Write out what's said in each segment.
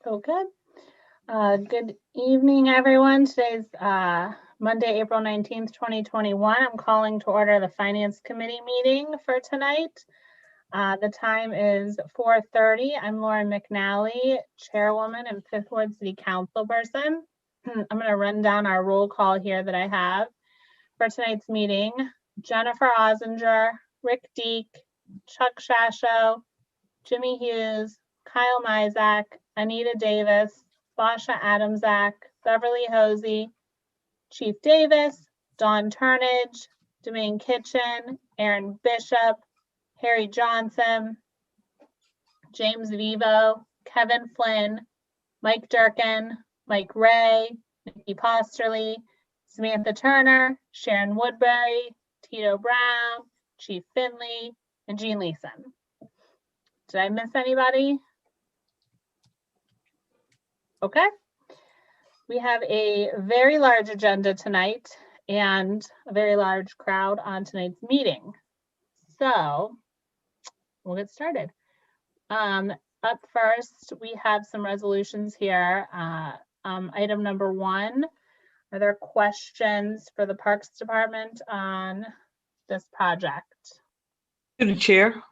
Okay. Good evening, everyone. Today's Monday, April 19th, 2021. I'm calling to order the Finance Committee meeting for tonight. The time is 4:30. I'm Lauren McNally, Chairwoman and Fifth Ward City Council person. I'm going to run down our roll call here that I have for tonight's meeting. Jennifer Ozinger, Rick Deek, Chuck Shasho, Jimmy Hughes, Kyle Mizak, Anita Davis, Basha Adamzak, Beverly Hosey, Chief Davis, Dawn Turnage, Domain Kitchen, Aaron Bishop, Harry Johnson, James Vivo, Kevin Flynn, Mike Durkin, Mike Ray, Nikki Posterly, Samantha Turner, Sharon Woodbury, Tito Brown, Chief Finley, and Jean Leeson. Did I miss anybody? Okay. We have a very large agenda tonight and a very large crowd on tonight's meeting. So we'll get started. Up first, we have some resolutions here. Item number 1, are there questions for the Parks Department on this project? To the chair.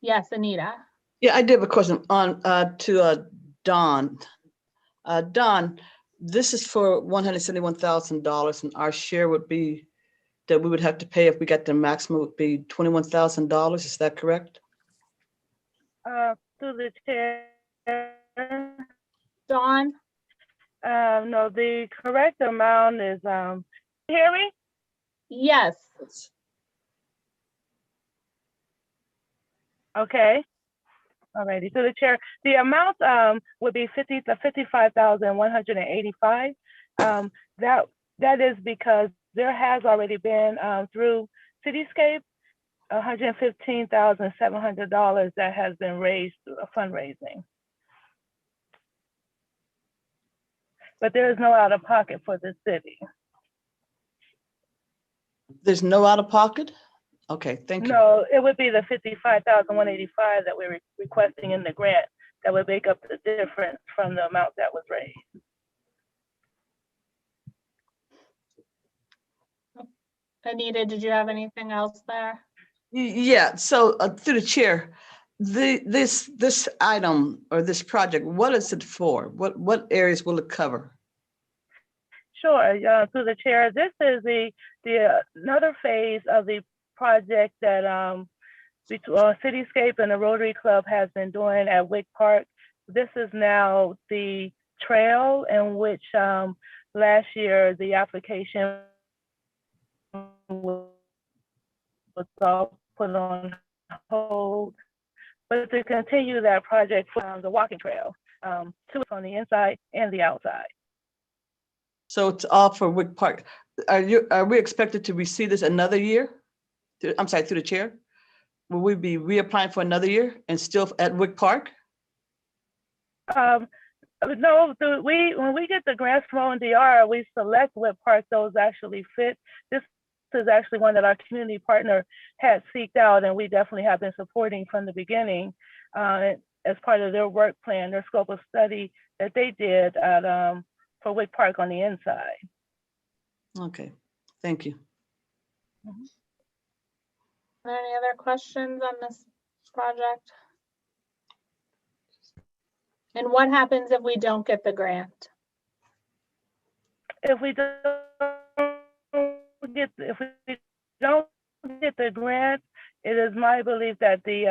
Yes, Anita. Yeah, I did have a question on to Dawn. Dawn, this is for $171,000, and our share would be that we would have to pay if we got the maximum would be $21,000. Is that correct? To the chair. Dawn? No, the correct amount is, you hear me? Yes. Okay. Alrighty. So the chair, the amount would be $55,185. That is because there has already been through Cityscape $115,700 that has been raised through fundraising. But there is no out of pocket for the city. There's no out of pocket? Okay, thank you. No, it would be the $55,185 that we're requesting in the grant that would make up the difference from the amount that was raised. Anita, did you have anything else there? Yeah, so through the chair, this item or this project, what is it for? What areas will it cover? Sure, through the chair, this is the another phase of the project that Cityscape and the Rotary Club has been doing at Wick Park. This is now the trail in which last year the application was all put on hold. But to continue that project for the walking trail, two on the inside and the outside. So it's all for Wick Park. Are we expected to receive this another year? I'm sorry, through the chair? Will we be reapplying for another year and still at Wick Park? No, when we get the grants from ONDR, we select what park those actually fit. This is actually one that our community partner had seeked out, and we definitely have been supporting from the beginning as part of their work plan, their scope of study that they did at, for Wick Park on the inside. Okay, thank you. Mm-hmm. Are there any other questions on this project? And what happens if we don't get the grant? If we don't get the grant, it is my belief that we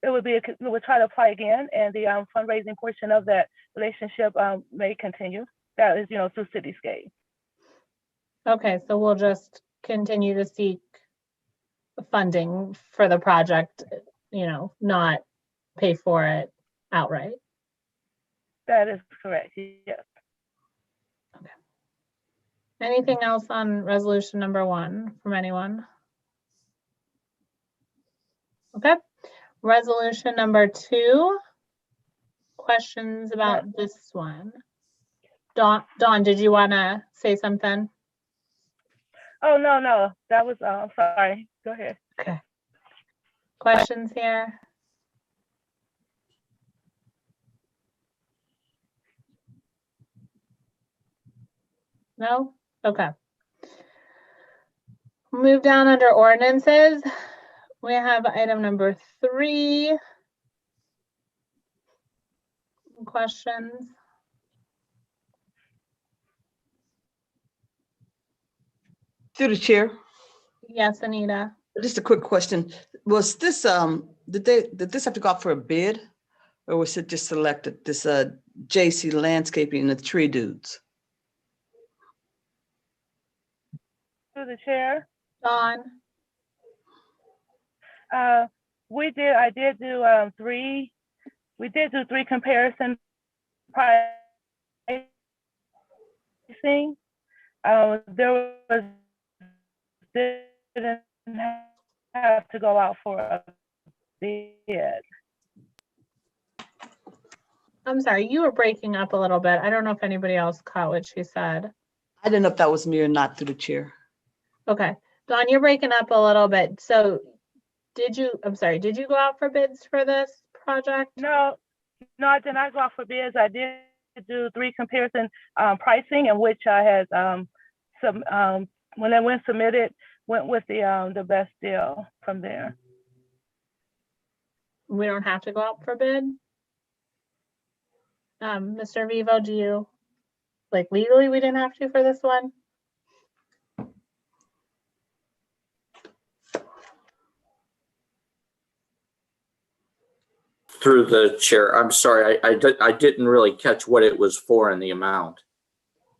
would try to apply again, and the fundraising portion of that relationship may continue. That is, through Cityscape. Okay, so we'll just continue to seek funding for the project, not pay for it outright. That is correct, yes. Okay. Anything else on resolution number 1 from anyone? Okay. Resolution number 2. Questions about this one? Dawn, did you want to say something? Oh, no, that was, I'm sorry. Go ahead. Okay. Questions here? No? Okay. Move down under ordinances. We have item number 3. Questions? Through the chair, Yes, Anita. just a quick question. Was this, did this have to go out for a bid? Or was it just selected, this JC Landscaping and the Tree Dudes? Through the chair. Dawn? I did do 3. We did do 3 comparison pricing. There was didn't have to go out for a bid. I'm sorry, you were breaking up a little bit. I don't know if anybody else caught what she said. I didn't know if that was me or not, through the chair. Okay. Dawn, you're breaking up a little bit. So did you go out for bids for this project? No, I did not go out for bids. I did do 3 comparison pricing, in which I had when I went submitted, went with the best deal from there. We don't have to go out for bid? Mr. Vivo, do you, like, legally we didn't have to for this one? Through the chair, I'm sorry, I didn't really catch what it was for and the amount.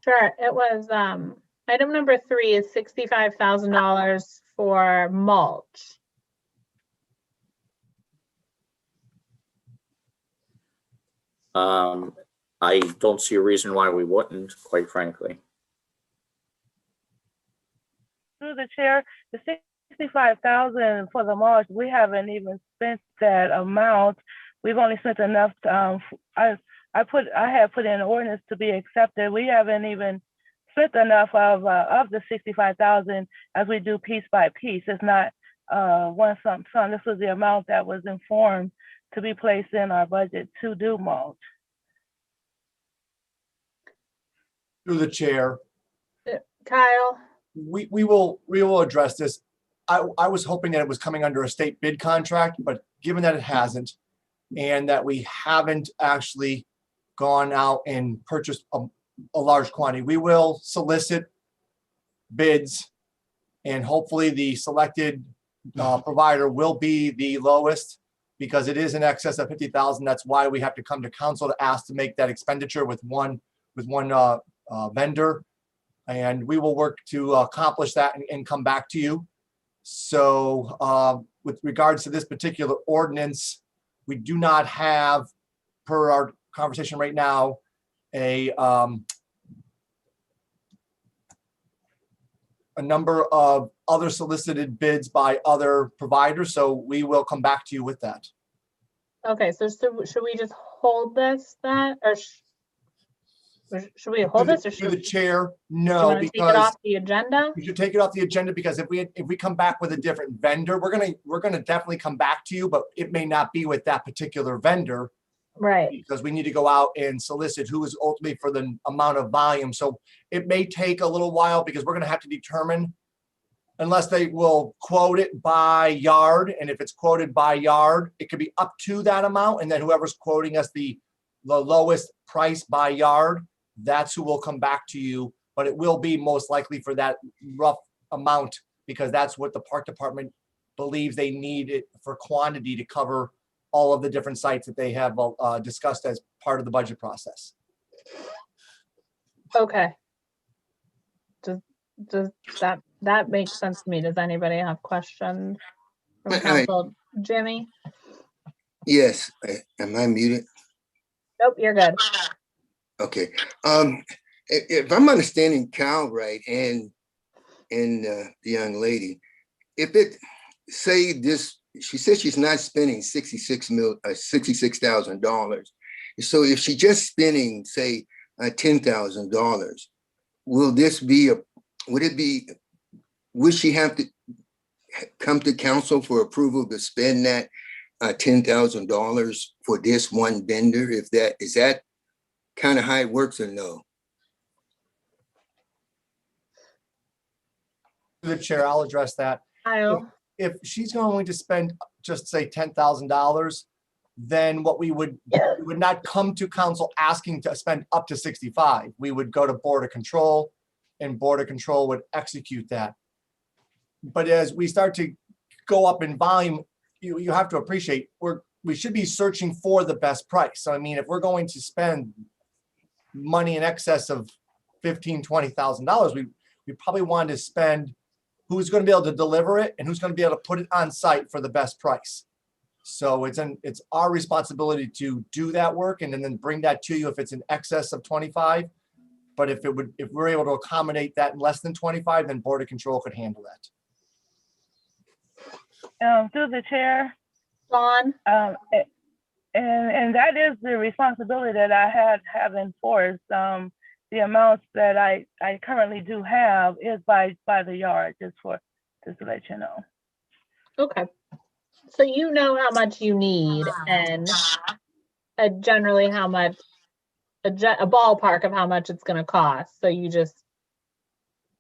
Sure, it was, item number 3 is $65,000 for mulch. I don't see a reason why we wouldn't, quite frankly. Through the chair, the $65,000 for the mulch, we haven't even spent that amount. We've only spent enough. I had put in an ordinance to be accepted. We haven't even spent enough of the $65,000 as we do piece by piece. It's not one sum. This was the amount that was informed to be placed in our budget to do mulch. Through the chair, Kyle? we will address this. I was hoping that it was coming under a state bid contract, but given that it hasn't, and that we haven't actually gone out and purchased a large quantity, we will solicit bids, and hopefully the selected provider will be the lowest, because it is in excess of 50,000. That's why we have to come to council to ask to make that expenditure with one vendor, and we will work to accomplish that and come back to you. So with regards to this particular ordinance, we do not have, per our conversation right now, a number of other solicited bids by other providers, so we will come back to you with that. Okay, so should we just hold this then, or should we hold this, or Through should the chair, do you no, want to take it because off the agenda? we should take it off the agenda, because if we come back with a different vendor, we're gonna definitely come back to you, but it may not be with that particular vendor, Right, because we need to go out and solicit who is ultimately for the amount of volume. So it may take a little while, because we're gonna have to determine, unless they will quote it by yard, and if it's quoted by yard, it could be up to that amount, and then whoever's quoting us the lowest price by yard, that's who will come back to you. But it will be most likely for that rough amount, because that's what the park department believes they need it for quantity to cover all of the different sites that they have discussed as part of the budget process. okay. Does that makes sense to me. Does anybody have questions from council? Jimmy? Yes, am I muted? Nope, you're good. Okay. If I'm understanding Cal right, and the young lady, if it say this, she says she's not spending $66,000. So if she's just spending, say, $10,000, will this be would she have to come to council for approval to spend that $10,000 for this one vendor? Is that kind of how it works, or no? The chair, I'll address that. Kyle, If she's going to spend just say $10,000, then what we would not come to council asking to spend up to 65. We would go to Board of Control and Board of Control would execute that. But as we start to go up in volume, you have to appreciate we should be searching for the best price. So I mean, if we're going to spend money in excess of $15,000, $20,000, we probably want to spend who's going to be able to deliver it and who's going to be able to put it on site for the best price. So it's our responsibility to do that work and then bring that to you if it's in excess of 25. But if we're able to accommodate that in less than 25, then Board of Control could handle that. Through the chair, Dawn, and that is the responsibility that I have enforced. The amounts that I currently do have is by the yard, just to let you know. okay. So you know how much you need and generally how much, a ballpark of how much it's gonna cost. So you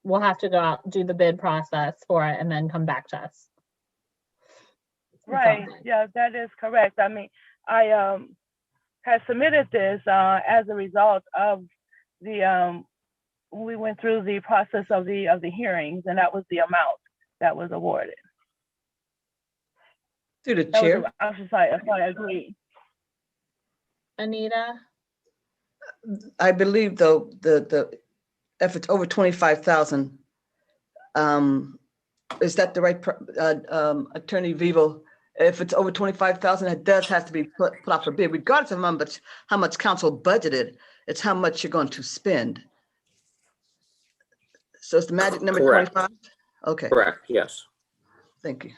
we'll have to go out, do the bid process for it and then come back to us. Right, yeah, that is correct. I mean, I had submitted this as a result of we went through the process of the hearings, and that was the amount that was awarded. Through the chair. I agree. Anita? I believe though, if it's over 25,000, is that the right, Attorney Vivo? If it's over 25,000, it does have to be put out for bid, regardless of how much council budgeted. It's how much you're going to spend. So it's the magic number. Correct. 25? Okay, Correct, yes. thank you.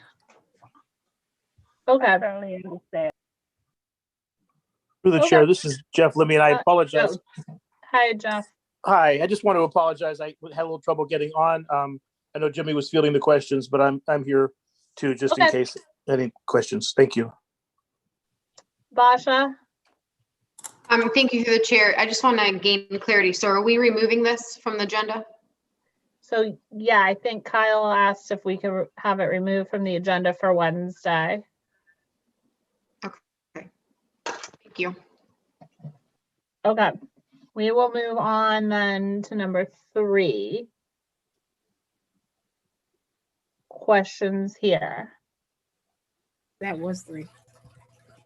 Okay. I certainly understand. Through the Okay. chair, this is Jeff Lemmy, and I apologize. Hi, Jeff. Hi, I just want to apologize. I had a little trouble getting on. I know Jimmy was fielding the questions, but I'm here too, just in Okay. case any questions. Thank you. Basha? Thank you through the chair. I just want to gain clarity. So are we removing this from the agenda? So yeah, I think Kyle asked if we could have it removed from the agenda for Wednesday. Thank you. Okay, we will move on then to number 3. Questions here. That was 3.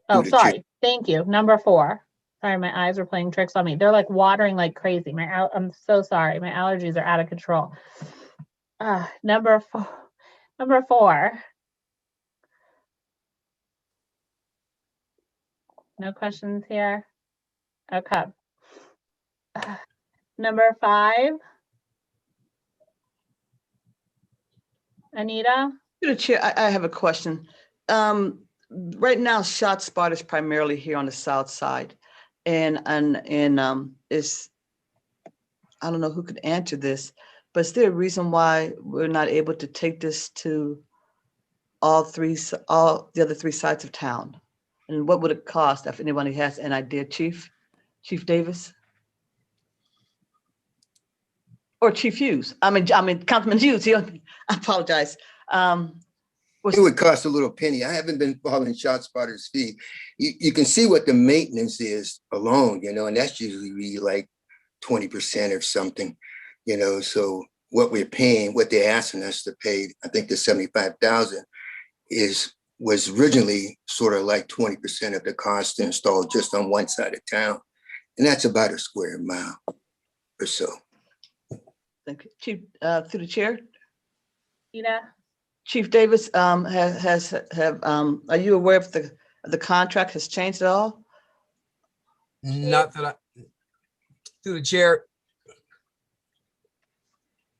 Oh, the chair. sorry. Thank you. Number 4. Sorry, my eyes are playing tricks on me. They're like watering like crazy. I'm so sorry. My allergies are out of control. Number 4. Number 4. No questions here. Okay. Number 5. Anita? Through the chair, I have a question. Right now, Shot Spot is primarily here on the south side. And is, I don't know who could answer this, but is there a reason why we're not able to take this to all the other 3 sides of town? And what would it cost if anybody has an idea, Chief Davis? Or Chief Hughes? I mean, Councilman Hughes, I apologize. It would cost a little penny. I haven't been following Shot Spotter's fee. You can see what the maintenance is alone, and that's usually like 20% or something, so what we're paying, what they're asking us to pay, I think the 75,000 was originally sort of like 20% of the cost to install just on one side of town. And that's about a square mile or so. Thank you. Chief, through the chair. Anita? Chief Davis, are you aware if the contract has changed at all? Not that through the chair,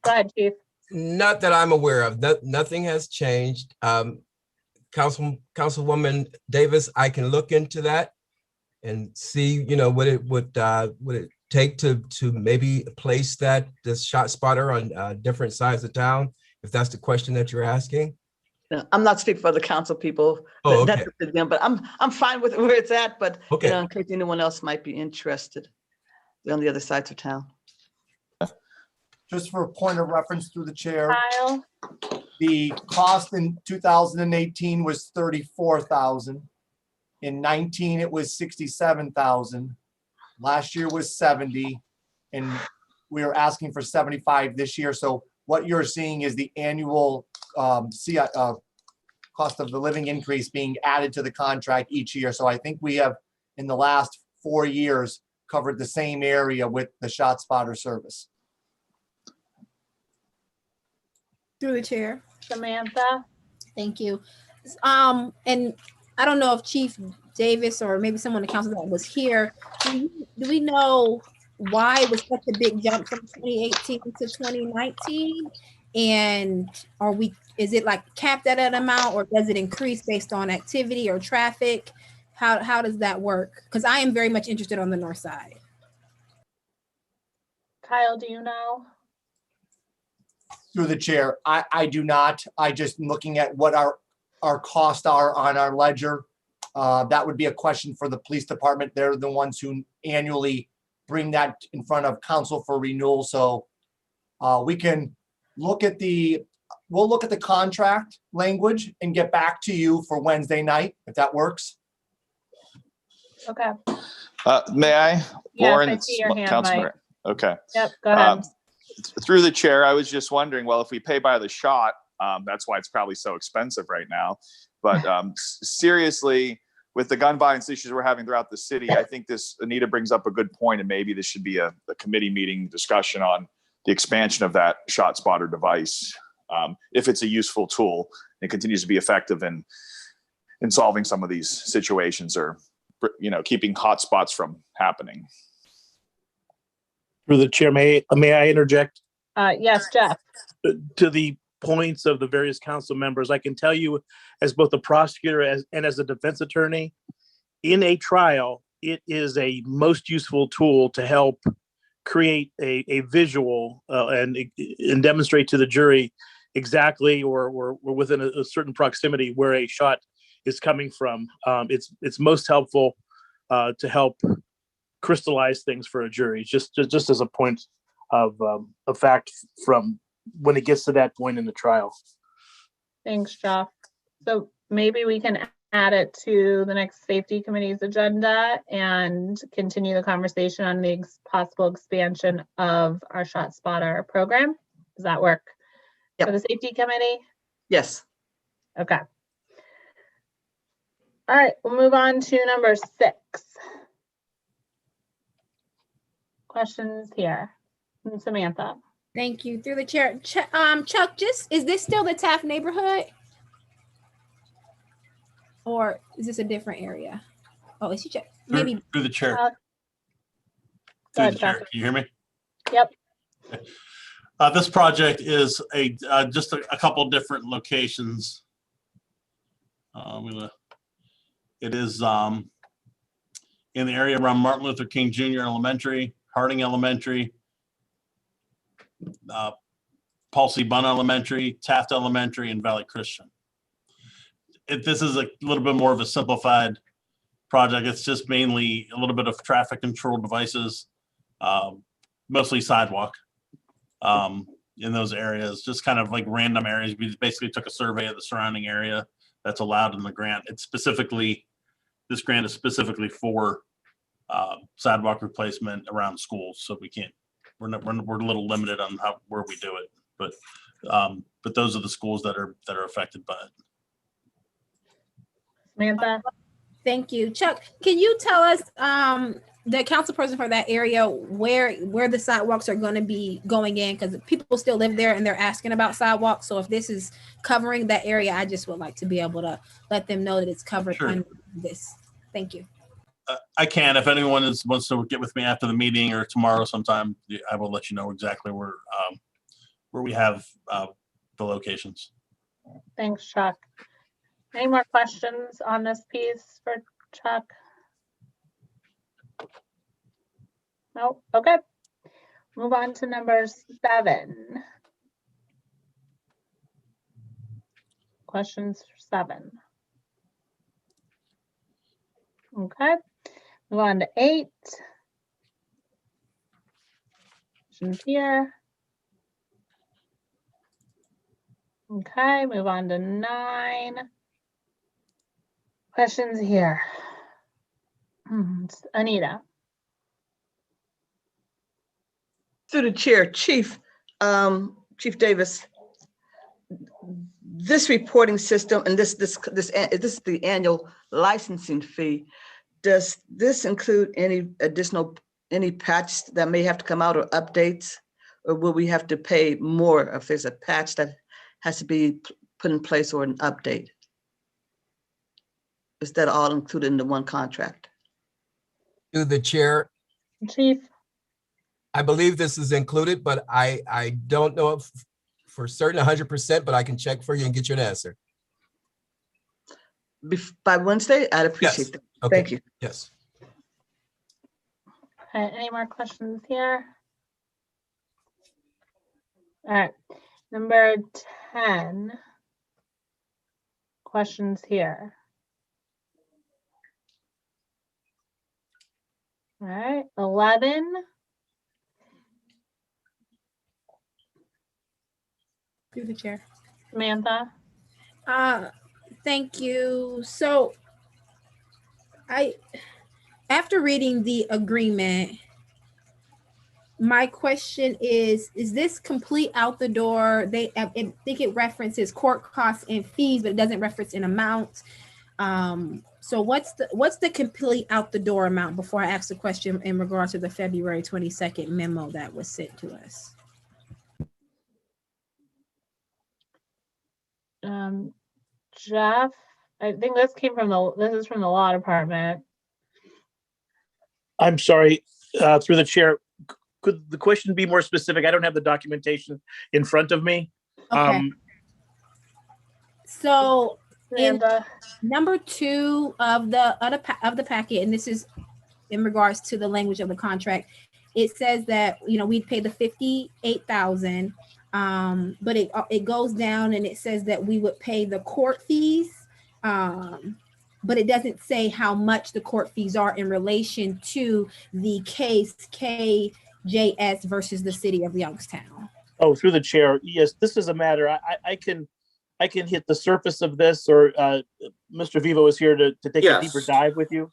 Go ahead, Chief. not that I'm aware of. Nothing has changed. Councilwoman Davis, I can look into that and see, what it would take to maybe place this Shot Spotter on different sides of town, if that's the question that you're asking. No, I'm not speaking for the council people. Oh, That's okay. up to them, but I'm fine with where it's at, but Okay. in case anyone else might be interested on the other sides of town. just for a point of reference through the chair, Kyle, the cost in 2018 was 34,000. In 19, it was 67,000. Last year was 70, and we are asking for 75 this year. So what you're seeing is the annual cost of the living increase being added to the contract each year. So I think we have, in the last 4 years, covered the same area with the shot spotter service. Through the chair. Samantha, Thank you. And I don't know if Chief Davis or maybe someone on the council that was here, do we know why it was such a big jump from 2018 to 2019? And is it like capped at an amount, or does it increase based on activity or traffic? How does that work? Because I am very much interested on the north side. Kyle, do you know? Through the chair, I do not. I just looking at what our costs are on our ledger. That would be a question for the police department. They're the ones who annually bring that in front of council for renewal. So we can look at we'll look at the contract language and get back to you for Wednesday night, if that works. Okay. May I? Yes, Lauren, I see your hand, Councilman. Mike. Okay. Yep, go ahead. Through the chair, I was just wondering, well, if we pay by the shot, that's why it's probably so expensive right now. But seriously, with the gun violence issues we're having throughout the city, I think Anita brings up a good point, and maybe this should be a committee meeting discussion on the expansion of that shot spotter device. If it's a useful tool and continues to be effective in solving some of these situations, or keeping hot spots from happening. Through the chair, may I interject? Yes, Jeff. To the points of the various council members, I can tell you, as both a prosecutor and as a defense attorney, in a trial, it is a most useful tool to help create a visual and demonstrate to the jury exactly or within a certain proximity where a shot is coming from. It's most helpful to help crystallize things for a jury, just as a point of fact from when it gets to that point in the trial. Thanks, Jeff. So maybe we can add it to the next safety committee's agenda and continue the conversation on the possible expansion of our shot spotter program. Does that work? Yep. For the safety committee? Yes. Okay. All right, we'll move on to number 6. Questions here from Samantha. Thank you. Through the chair. Chuck, is this still the Taft neighborhood? Or is this a different area? Oh, is he check? Maybe through the chair. Go Through the chair. Can you hear me? Yep. This project is just a couple different locations. It is in the area around Martin Luther King Jr. Elementary, Harding Elementary, Paul C. Bunn Elementary, Taft Elementary, and Valley Christian. This is a little bit more of a simplified project. It's just mainly a little bit of traffic control devices, mostly sidewalk in those areas, just kind of like random areas. We basically took a survey of the surrounding area that's allowed in the grant. This grant is specifically for sidewalk replacement around schools. So we're a little limited on where we do it, but those are the schools that are affected by it. Samantha. Thank you. Chuck, can you tell us, the council person for that area, where the sidewalks are going to be going in? Because people still live there and they're asking about sidewalks. So if this is covering that area, I just would like to be able to let them know that it's covered under this. Thank you. I can. If anyone wants to get with me after the meeting or tomorrow sometime, I will let you know exactly where we have the locations. Thanks, Chuck. Any more questions on this piece for Chuck? No? Okay. Move on to number 7. Questions for 7. Okay. Move on to 8. Questions here. Okay, move on to 9. Questions here. Anita. Through the chair, Chief Davis, this reporting system and this is the annual licensing fee. Does this include any patch that may have to come out or updates? Or will we have to pay more if there's a patch that has to be put in place or an update? Is that all included in the one contract? To the chair, Chief. I believe this is included, but I don't know if for certain 100%, but I can check for you and get you an answer. By Wednesday, I'd appreciate that. Okay. Thank you. Yes. Okay, any more questions here? All right, number 10. Questions here. All right, 11. Through the chair. Samantha. Thank you. So after reading the agreement, my question is this complete out the door? I think it references court costs and fees, but it doesn't reference an amount. So what's the complete out the door amount before I ask the question in regards to the February 22nd memo that was sent to us? Jeff, I think this is from the law department. I'm sorry, through the chair, could the question be more specific? I don't have the documentation in front of me. Okay. So in Amanda. number 2 of the packet, and this is in regards to the language of the contract, it says that we'd pay the $58,000, but it goes down and it says that we would pay the court fees, but it doesn't say how much the court fees are in relation to the case KJS versus the city of Youngstown. Oh, through the chair, yes, this is a matter. I can hit the surface of this, or Mr. Vivo is here to take a deeper dive with you.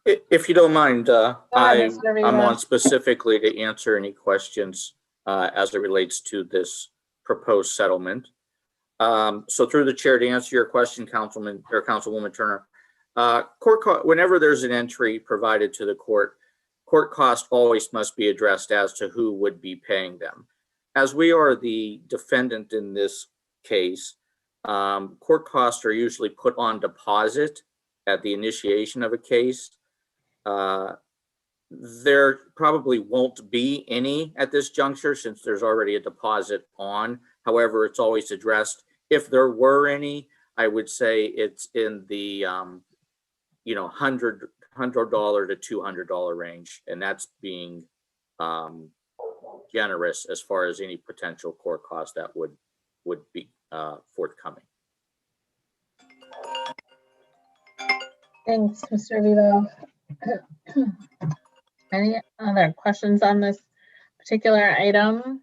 If you don't mind, I'm Mr. Vivo. on specifically to answer any questions as it relates to this proposed settlement. So through the chair, to answer your question, Councilman or Councilwoman Turner, whenever there's an entry provided to the court cost always must be addressed as to who would be paying them. As we are the defendant in this case, court costs are usually put on deposit at the initiation of a case. There probably won't be any at this juncture since there's already a deposit on. However, it's always addressed. If there were any, I would say it's in the $100 to $200 range, and that's being generous as far as any potential court cost that would be forthcoming. Thanks, Mr. Vivo. Any other questions on this particular item?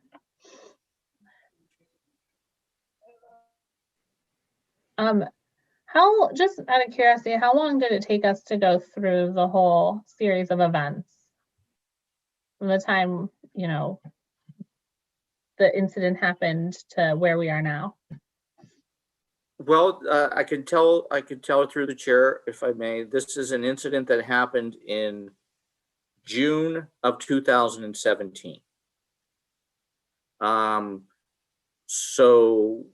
Just out of curiosity, how long did it take us to go through the whole series of events from the time, the incident happened to where we are now? Well, I can tell through the chair, if I may. This is an incident that happened in June of 2017. So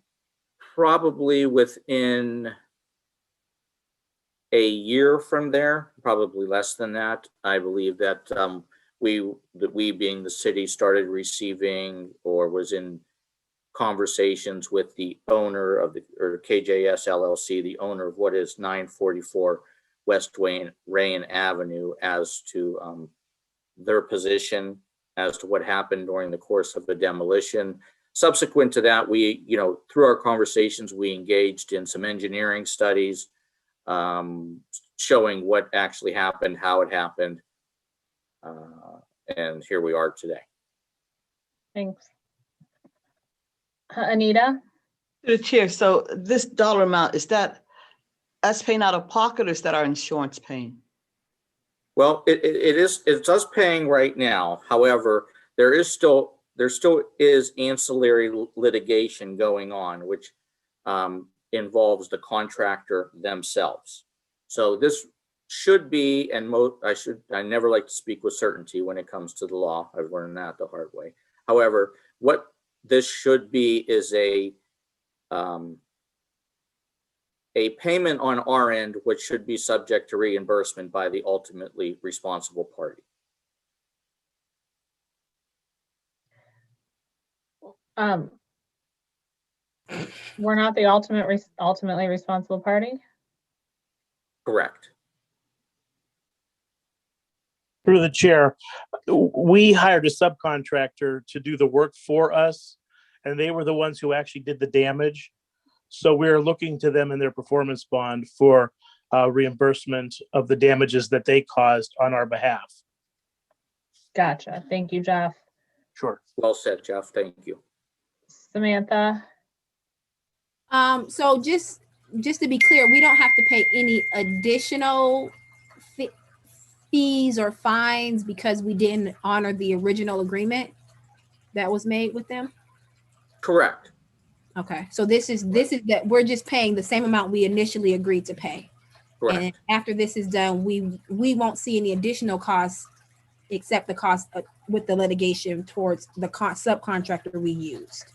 probably within a year from there, probably less than that, I believe that we being the city started receiving or was in conversations with the owner of or KJS LLC, the owner of what is 944 West Rayan Avenue, as to their position as to what happened during the course of the demolition. Subsequent to that, we, through our conversations, we engaged in some engineering studies showing what actually happened, how it happened, and here we are today. Thanks. Anita? The chair, so this dollar amount, is that us paying out of pocket or is that our insurance paying? Well, it's us paying right now. However, there still is ancillary litigation going on, which involves the contractor themselves. So this should be, and I never like to speak with certainty when it comes to the law. I've learned that the hard way. However, what this should be is a payment on our end, which should be subject to reimbursement by the ultimately responsible party. We're not the ultimately responsible party. Correct. Through the chair, we hired a subcontractor to do the work for us, and they were the ones who actually did the damage. So we're looking to them in their performance bond for reimbursement of the damages that they caused on our behalf. Gotcha. Thank you, Jeff. Sure. Well said, Jeff. Thank you. Samantha? So just to be clear, we don't have to pay any additional fees or fines because we didn't honor the original agreement that was made with them? Correct. Okay, so this is that we're just paying the same amount we initially agreed to pay. Correct. And after this is done, we won't see any additional costs except the cost with the litigation towards the subcontractor we used.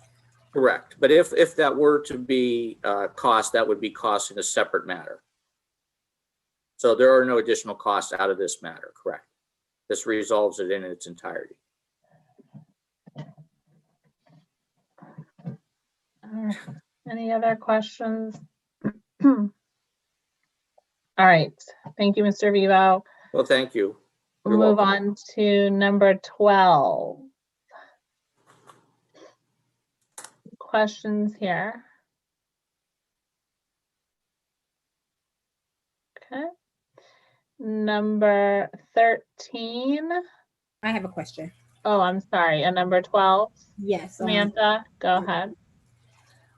Correct. But if that were to be cost, that would be cost in a separate matter. So there are no additional costs out of this matter. Correct. This resolves it in its entirety. Any other questions? All right. Thank you, Mr. Vivo. Well, thank you. We'll move on to number 12. Questions here? Okay. Number 13. I have a question. Oh, I'm sorry. And number 12? Yes. Samantha, go ahead.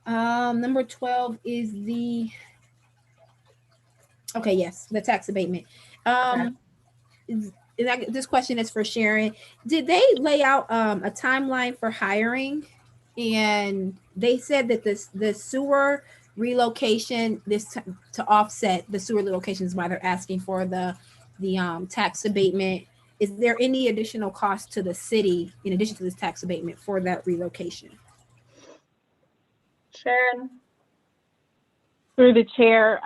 Number 12 is the, okay, yes, the tax abatement. This question is for Sharon. Did they lay out a timeline for hiring? And they said that the sewer relocation, to offset the sewer relocation is why they're asking for the tax abatement. Is there any additional cost to the city in addition to this tax abatement for that relocation? Sharon? Through the chair,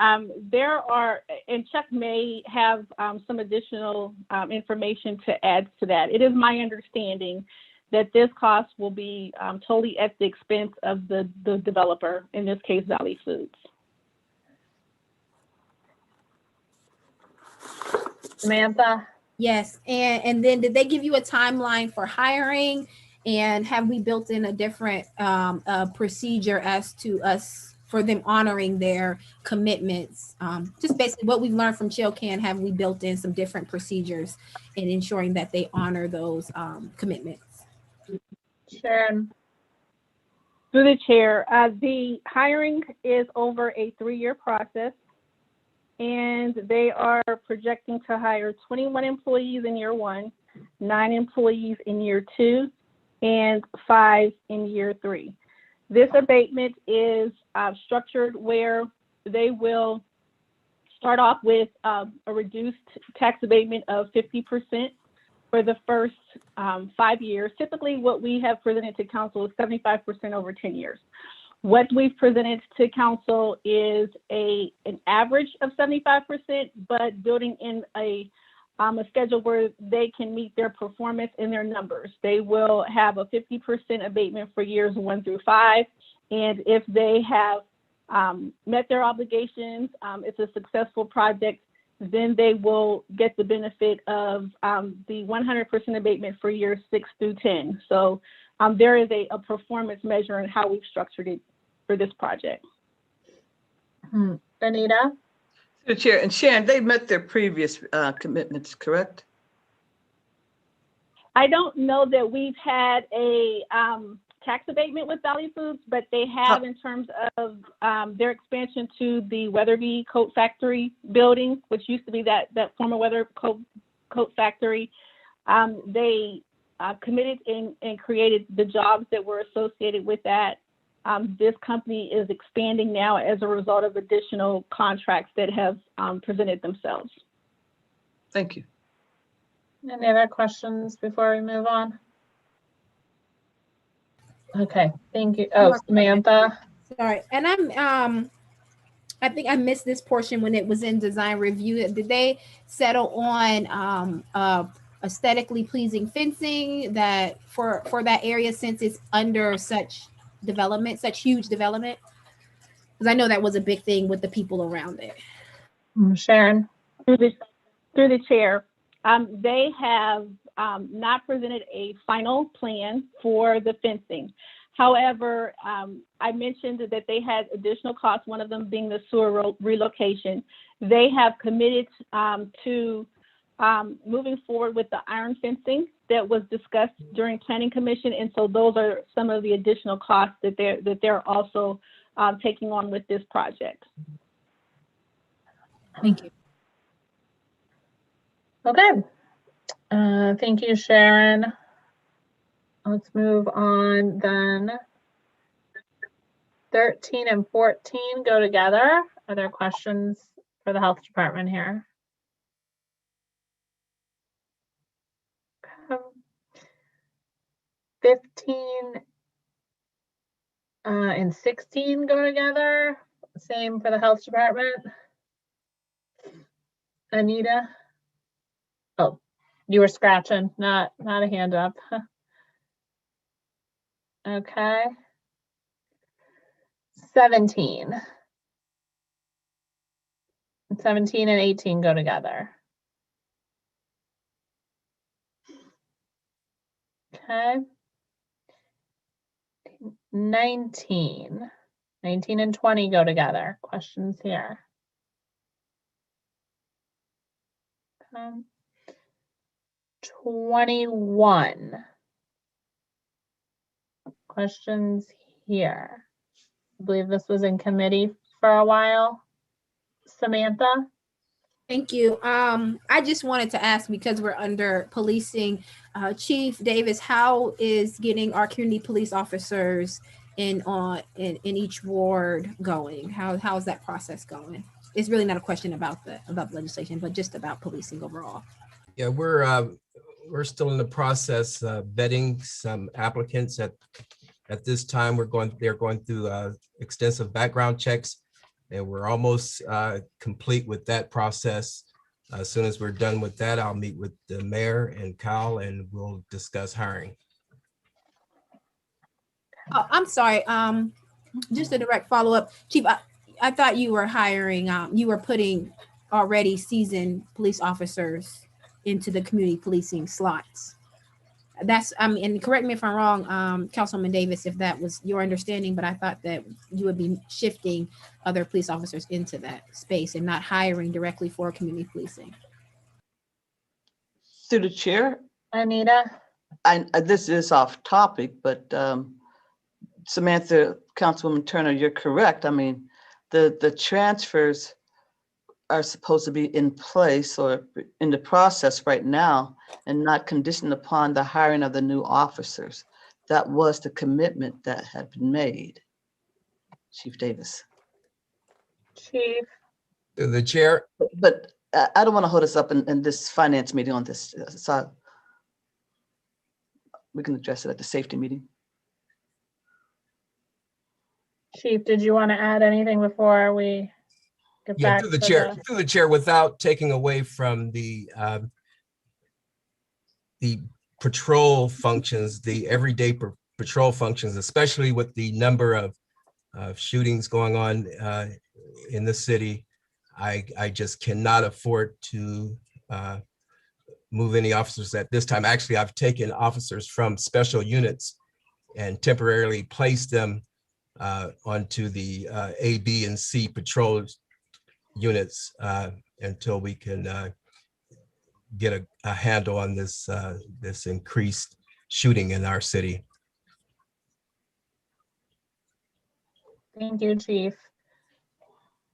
there are, and Chuck may have some additional information to add to that. It is my understanding that this cost will be totally at the expense of the developer, in this case, Valley Foods. Samantha? Yes, and then did they give you a timeline for hiring? And have we built in a different procedure as to us for them honoring their commitments? Just basically what we've learned from Chilcan, have we built in some different procedures in ensuring that they honor those commitments? Sharon? Through the chair, the hiring is over a 3-year process, and they are projecting to hire 21 employees in year 1, 9 employees in year 2, and 5 in year 3. This abatement is structured where they will start off with a reduced tax abatement of 50% for the first 5 years. Typically, what we have presented to council is 75% over 10 years. What we've presented to council is an average of 75%, but building in a schedule where they can meet their performance and their numbers. They will have a 50% abatement for years 1 through 5. And if they have met their obligations, it's a successful project, then they will get the benefit of the 100% abatement for years 6 through 10. So there is a performance measure in how we've structured it for this project. Anita? The chair, and Sharon, they met their previous commitments, correct? I don't know that we've had a tax abatement with Valley Foods, but they have in terms of their expansion to the Weatherby Coat Factory building, which used to be that former Coat Factory. They committed and created the jobs that were associated with that. This company is expanding now as a result of additional contracts that have presented themselves. Thank you. Any other questions before we move on? Okay, thank you. Oh, Samantha. Sorry, and I think I missed this portion when it was in design review. Did they settle on aesthetically pleasing fencing that for that area since it's under such development, such huge development? Because I know that was a big thing with the people around it. Sharon. Through the chair, they have not presented a final plan for the fencing. However, I mentioned that they had additional costs, one of them being the sewer relocation. They have committed to moving forward with the iron fencing that was discussed during Planning Commission. And so those are some of the additional costs that they're also taking on with this project. Thank you. Okay. Thank you, Sharon. Let's move on then. 13 and 14 go together. Are there questions for the health department here? Okay. 15 and 16 go together. Same for the health department. Anita? Oh, you were scratching, not a hand up. Okay. 17. 17 and 18 go together. Okay. 19. 19 and 20 go together. Questions here? 21. Questions here? I believe this was in committee for a while. Samantha? Thank you. I just wanted to ask, because we're under policing, Chief Davis, how is getting our community police officers in each ward going? How's that process going? It's really not a question about the legislation, but just about policing overall. Yeah, we're still in the process of vetting some applicants at this time. They're going through extensive background checks, and we're almost complete with that process. As soon as we're done with that, I'll meet with the mayor and Kyle, and we'll discuss hiring. Oh, I'm sorry. Just a direct follow-up, Chief. I thought you were hiring. You were putting already seasoned police officers into the community policing slots. That's, and correct me if I'm wrong, Councilman Davis, if that was your understanding, but I thought that you would be shifting other police officers into that space and not hiring directly for community policing. Through the chair, Anita? This is off topic, but Samantha, Councilwoman Turner, you're correct. I mean, the transfers are supposed to be in place or in the process right now and not conditioned upon the hiring of the new officers. That was the commitment that had been made. Chief Davis. Chief. The chair. But I don't want to hold us up in this finance meeting on this. So we can address it at the safety meeting. Chief, did you want to add anything before we get back through the to chair, through the chair, without taking away from the patrol functions, the everyday patrol functions, especially with the number of shootings going on in the city. I just cannot afford to move any officers at this time. Actually, I've taken officers from special units and temporarily placed them onto the A, B, and C patrol units until we can get a handle on this increased shooting in our city. Thank you, Chief.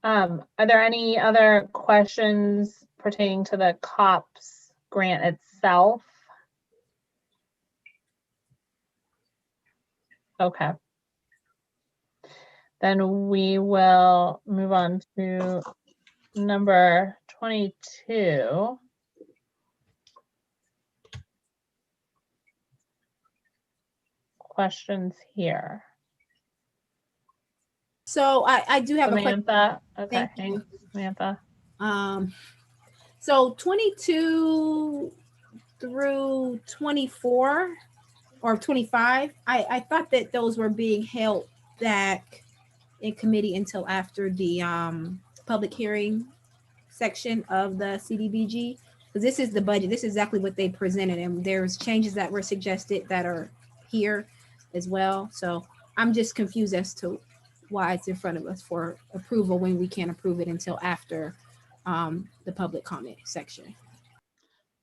Are there any other questions pertaining to the COPS grant itself? Okay. Then we will move on to number 22. Questions here. So I do have a question. Samantha, okay, Thank hang you. on, Samantha. So 22 through 24 or 25, I thought that those were being held back in committee until after the public hearing section of the CDBG. Because this is the budget, this is exactly what they presented, and there's changes that were suggested that are here as well. So I'm just confused as to why it's in front of us for approval when we can't approve it until after the public comment section.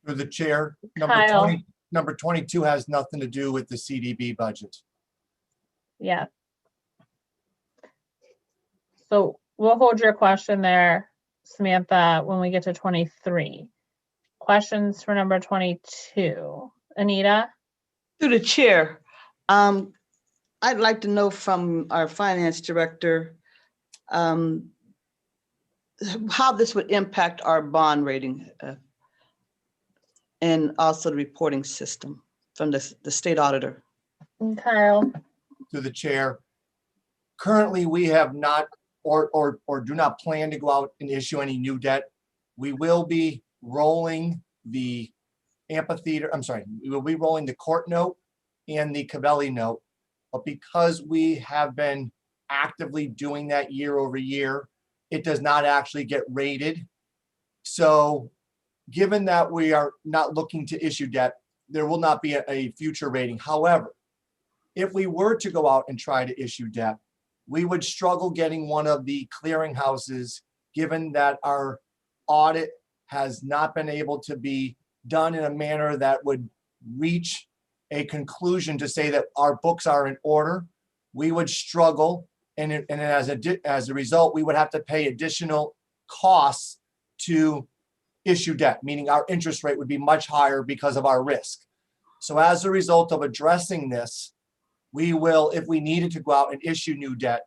Through the chair, Kyle. number 22 has nothing to do with the CDB budget. Yeah. So we'll hold your question there, Samantha, when we get to 23. Questions for number 22. Anita? Through the chair, I'd like to know from our finance director how this would impact our bond rating and also the reporting system from the state auditor. Kyle? To the chair. Currently, we have not or do not plan to go out and issue any new debt. We will be rolling the amphitheater, we will be rolling the court note and the Cavelli note. But because we have been actively doing that year over year, it does not actually get rated. So given that we are not looking to issue debt, there will not be a future rating. However, if we were to go out and try to issue debt, we would struggle getting one of the clearinghouses, given that our audit has not been able to be done in a manner that would reach a conclusion to say that our books are in order. We would struggle, and as a result, we would have to pay additional costs to issue debt, meaning our interest rate would be much higher because of our risk. So as a result of addressing this, we will, if we needed to go out and issue new debt,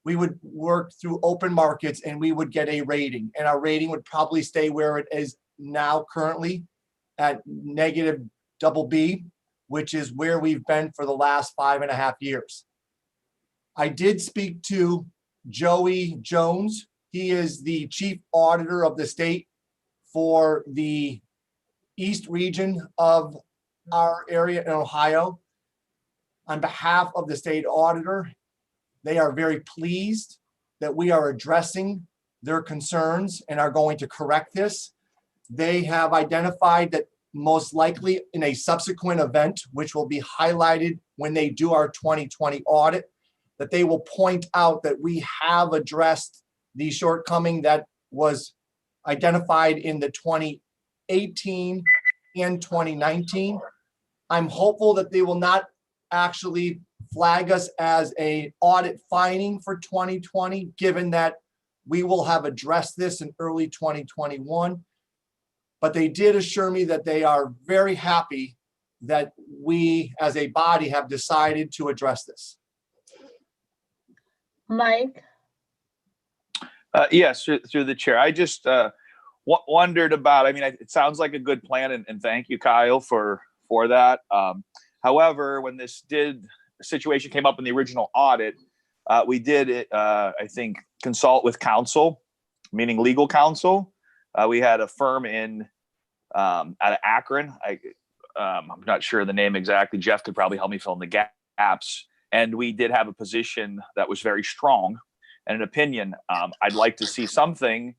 we would work through open markets and we would get a rating, and our rating would probably stay where it is now currently at negative BB, which is where we've been for the last 5.5 years. I did speak to Joey Jones. He is the chief auditor of the state for the East region of our area in Ohio. On behalf of the state auditor, they are very pleased that we are addressing their concerns and are going to correct this. They have identified that most likely in a subsequent event, which will be highlighted when they do our 2020 audit, that they will point out that we have addressed the shortcoming that was identified in the 2018 and 2019. I'm hopeful that they will not actually flag us as a audit finding for 2020, given that we will have addressed this in early 2021. But they did assure me that they are very happy that we as a body have decided to address this. Mike? Yes, through the chair. I just wondered about, it sounds like a good plan, and thank you, Kyle, for that. However, when this situation came up in the original audit, we did, I think, consult with counsel, meaning legal counsel. We had a firm out of Akron. I'm not sure the name exactly. Jeff could probably help me fill in the gaps. And we did have a position that was very strong and an opinion. I'd like to see something,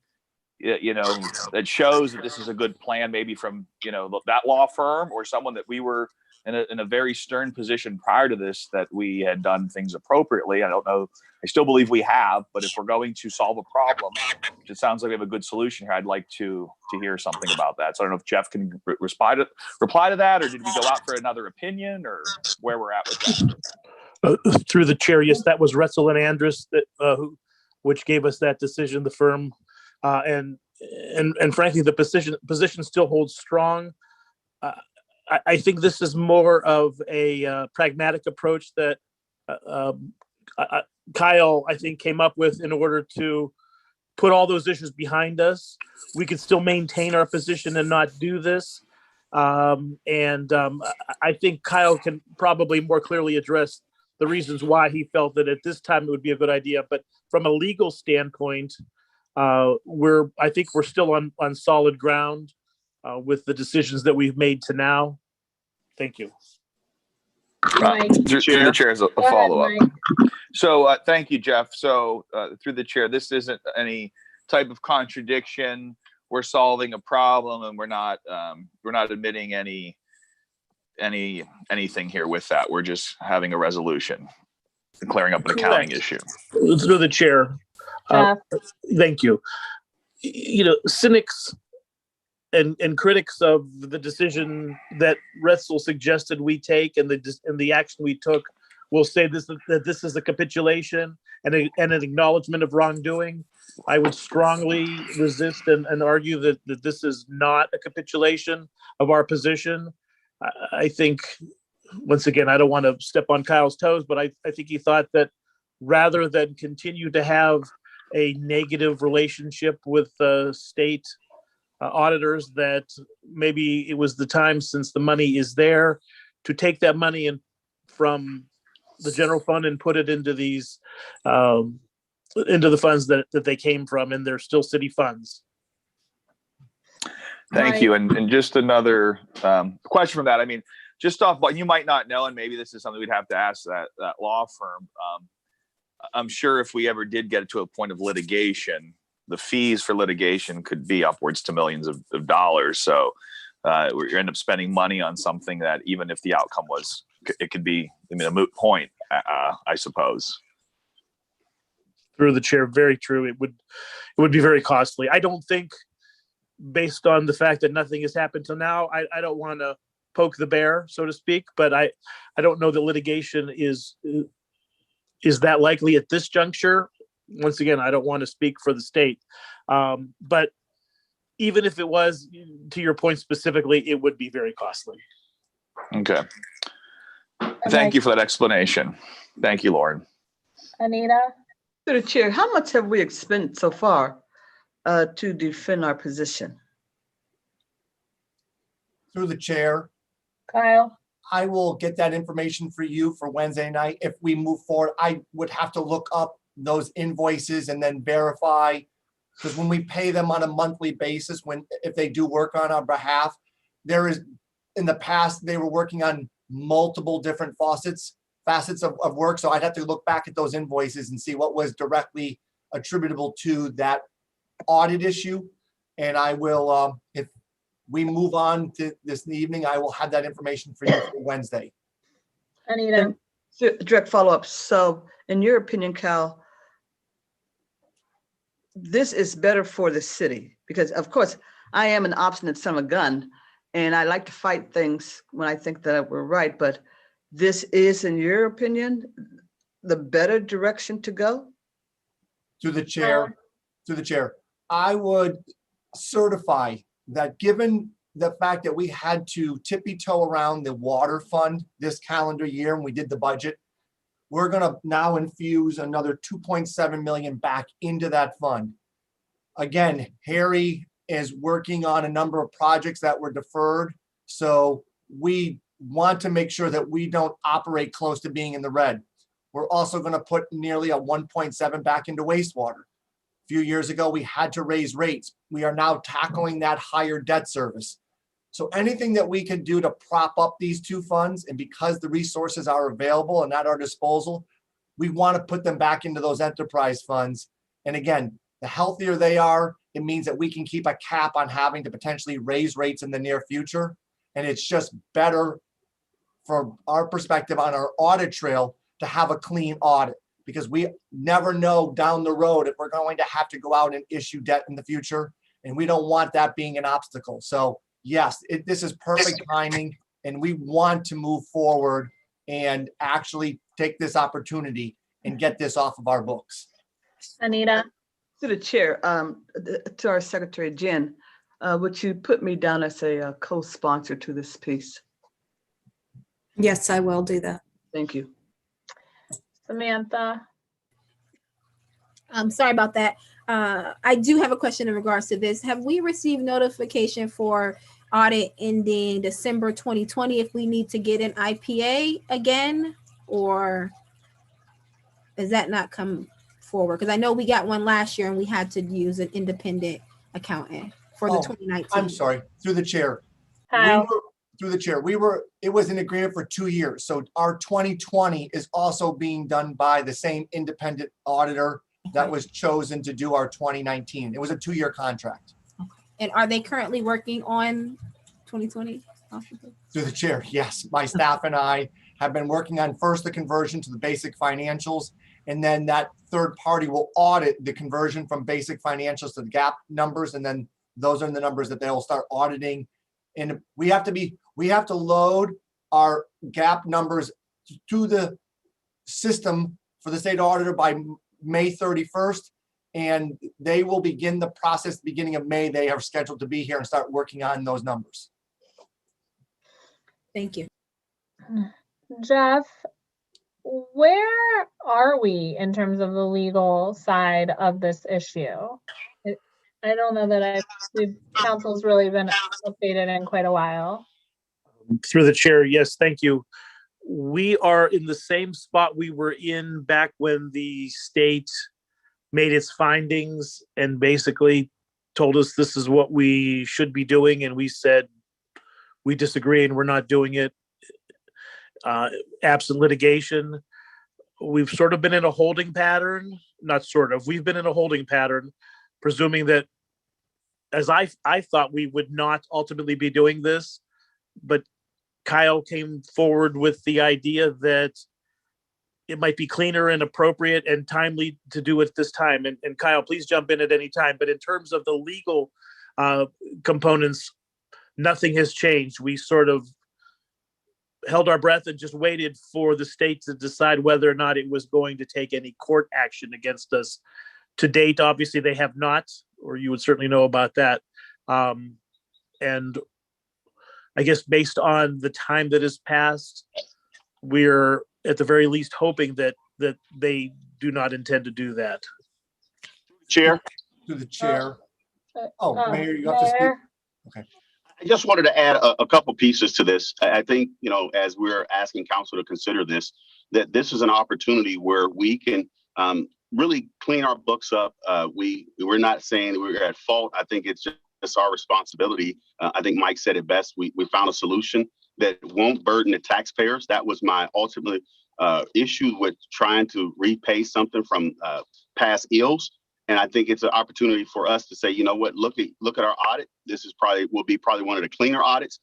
that shows that this is a good plan, maybe from, that law firm or someone that we were in a very stern position prior to this, that we had done things appropriately. I don't know. I still believe we have, but if we're going to solve a problem, which it sounds like we have a good solution here, I'd like to hear something about that. So I don't know if Jeff can reply to that, or did we go out for another opinion, or where we're at with that? Through the chair, yes, that was Retzel and Andrus which gave us that decision, the firm. And frankly, the position still holds strong. I think this is more of a pragmatic approach that Kyle, I think, came up with in order to put all those issues behind us. We could still maintain our position and not do this. I think Kyle can probably more clearly address the reasons why he felt that at this time it would be a good idea. But from a legal standpoint, I think we're still on solid ground with the decisions that we've made to now. Thank you. Through the chair as a follow-up. So thank you, Jeff. So through the chair, this isn't any type of contradiction. We're solving a problem, and we're not admitting anything here with that. We're just having a resolution, clearing up an accounting issue. Through the chair. Thank you. Cynics and critics of the decision that Retzel suggested we take and the action we took will say that this is a capitulation and an acknowledgement of wrongdoing. I would strongly resist and argue that this is not a capitulation of our position. I think, once again, I don't want to step on Kyle's toes, but I think he thought that rather than continue to have a negative relationship with state auditors, that maybe it was the time, since the money is there, to take that money from the general fund and put it into these into the funds that they came from, and they're still city funds. Thank you. And just another question from that. I mean, just off what you might not know, and maybe this is something we'd have to ask that law firm. I'm sure if we ever did get to a point of litigation, the fees for litigation could be upwards to millions of dollars. So you end up spending money on something that, even if the outcome it could be, a moot point, I suppose. Through the chair, very true. It would be very costly. I don't think, based on the fact that nothing has happened till now, I don't want to poke the bear, so to speak, but I don't know that litigation is that likely at this juncture. Once again, I don't want to speak for the state, but even if it was, to your point specifically, it would be very costly. Okay. Thank you for that explanation. Thank you, Lauren. Anita? Through the chair, how much have we expended so far to defend our position? Through the chair, Kyle? I will get that information for you for Wednesday night. If we move forward, I would have to look up those invoices and then verify, because when we pay them on a monthly basis, if they do work on our behalf, in the past, they were working on multiple different facets of work. So I'd have to look back at those invoices and see what was directly attributable to that audit issue. And I will, if we move on to this evening, I will have that information for you for Wednesday. Anita? Direct follow-up. So in your opinion, Cal, this is better for the city? Because of course, I am an obstinate son of a gun, and I like to fight things when I think that we're right, but this is, in your opinion, the better direction to go? Through the chair, I would certify that, given the fact that we had to tippy-toe around the water fund this calendar year when we did the budget, we're going to now infuse another 2.7 million back into that fund. Again, Harry is working on a number of projects that were deferred, so we want to make sure that we don't operate close to being in the red. We're also going to put nearly a 1.7 back into wastewater. A few years ago, we had to raise rates. We are now tackling that higher debt service. So anything that we can do to prop up these two funds, and because the resources are available and at our disposal, we want to put them back into those enterprise funds. And again, the healthier they are, it means that we can keep a cap on having to potentially raise rates in the near future. And it's just better from our perspective on our audit trail to have a clean audit, because we never know down the road if we're going to have to go out and issue debt in the future. And we don't want that being an obstacle. So yes, this is perfect timing, and we want to move forward and actually take this opportunity and get this off of our books. Anita? To the chair, to our secretary, Jen, would you put me down as a co-sponsor to this piece? Yes, I will do that. Thank you. Samantha? Sorry about that. I do have a question in regards to this. Have we received notification for audit ending December 2020 if we need to get an IPA again, or does that not come forward? Because I know we got one last year and we had to use an independent accountant for the 2019. I'm sorry, through the chair. Kyle? It was an agreement for 2 years. So our 2020 is also being done by the same independent auditor that was chosen to do our 2019. It was a 2-year contract. And are they currently working on 2020? Through the chair, yes. My staff and I have been working on first the conversion to the basic financials, and then that third party will audit the conversion from basic financials to the GAAP numbers, and then those are the numbers that they'll start auditing. And we have to load our GAAP numbers to the system for the state auditor by May 31st, and they will begin the process beginning of May. They are scheduled to be here and start working on those numbers. Thank you. Jeff, where are we in terms of the legal side of this issue? I don't know that council's really been updated in quite a while. Through the chair, yes, thank you. We are in the same spot we were in back when the state made its findings and basically told us this is what we should be doing, and we said we disagree and we're not doing it. Absent litigation, we've sort of been in a holding pattern, not sort of, we've been in a holding pattern, presuming that, as I thought we would not ultimately be doing this, but Kyle came forward with the idea that it might be cleaner and appropriate and timely to do it this time. And Kyle, please jump in at any time. But in terms of the legal components, nothing has changed. We sort of held our breath and just waited for the state to decide whether or not it was going to take any court action against us. To date, obviously, they have not, or you would certainly know about that. And I guess based on the time that has passed, we're at the very least hoping that they do not intend to do that. Chair? Through the chair. Mayor, you have to speak. Okay. I just wanted to add a couple pieces to this. I think, as we're asking council to consider this, that this is an opportunity where we can really clean our books up. We're not saying we're at fault. I think it's just our responsibility. I think Mike said it best. We found a solution that won't burden the taxpayers. That was my ultimate issue with trying to repay something from past ills. And I think it's an opportunity for us to say, you know what, look at our audit. This is will be one of the cleaner audits.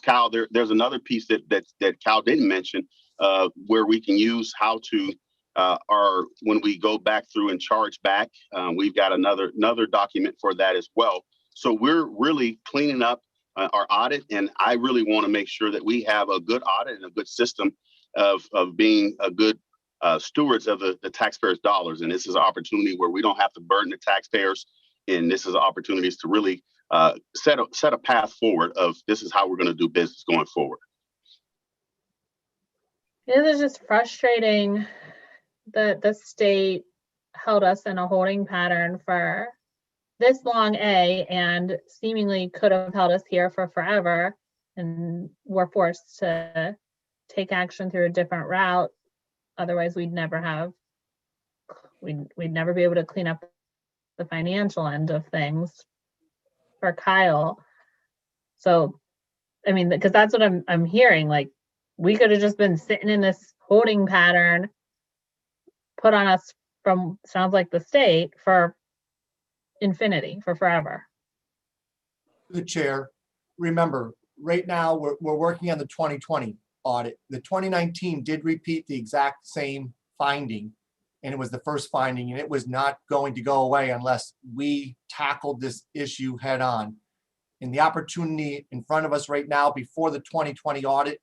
Kyle, there's another piece that Kyle didn't mention where we can use how to when we go back through and charge back. We've got another document for that as well. So we're really cleaning up our audit, and I really want to make sure that we have a good audit and a good system of being a good stewards of the taxpayers' dollars. And this is an opportunity where we don't have to burden the taxpayers, and this is an opportunity to really set a path forward of this is how we're going to do business going forward. It is just frustrating that the state held us in a holding pattern for this long, and seemingly could have held us here for forever, and we're forced to take action through a different route. Otherwise, we'd never be able to clean up the financial end of things for Kyle. So, I mean, because that's what I'm hearing. Like, we could have just been sitting in this holding pattern put on us from, sounds like, the state for infinity, for forever. The chair, remember, right now we're working on the 2020 audit. The 2019 did repeat the exact same finding, and it was the first finding, and it was not going to go away unless we tackled this issue head on. And the opportunity in front of us right now before the 2020 audit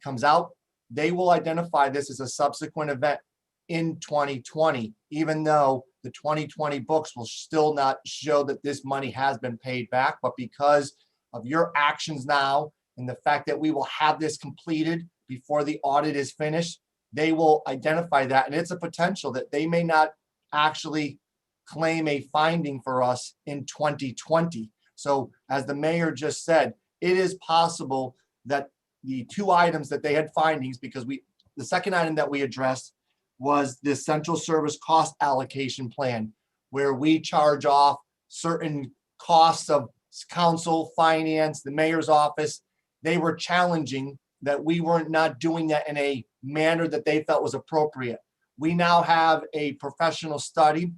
comes out they will identify this as a subsequent event in 2020, even though the 2020 books will still not show that this money has been paid back. But because of your actions now and the fact that we will have this completed before the audit is finished, they will identify that. And it's a potential that they may not actually claim a finding for us in 2020. So as the mayor just said, it is possible that the two items that they had findings, because the second item that we addressed was the central service cost allocation plan, where we charge off certain costs of council, finance, the mayor's office. They were challenging that we weren't not doing that in a manner that they felt was appropriate. We now have a professional study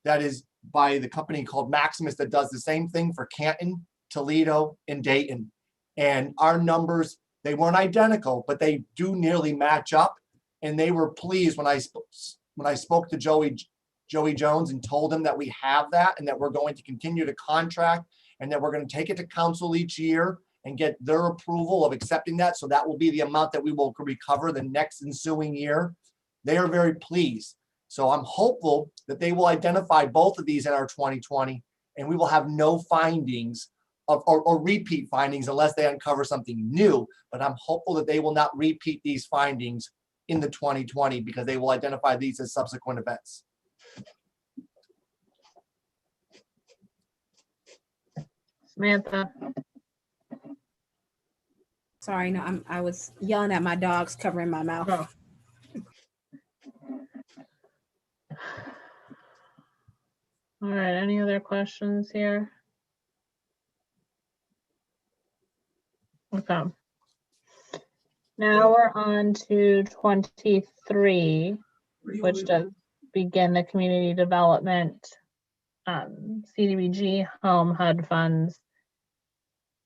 that is by the company called Maximus that does the same thing for Canton, Toledo, and Dayton. And our numbers, they weren't identical, but they do nearly match up. And they were pleased when I spoke to Joey Jones and told him that we have that and that we're going to continue to contract and that we're going to take it to council each year and get their approval of accepting that. So that will be the amount that we will recover the next ensuing year. They are very pleased. So I'm hopeful that they will identify both of these in our 2020 and we will have no findings or repeat findings unless they uncover something new. But I'm hopeful that they will not repeat these findings in the 2020 because they will identify these as subsequent events. Samantha. Sorry, no, I was yelling at my dogs covering my mouth. Oh. All right, any other questions here? Okay. Now we're on to 23, which does begin the community development CDBG home HUD funds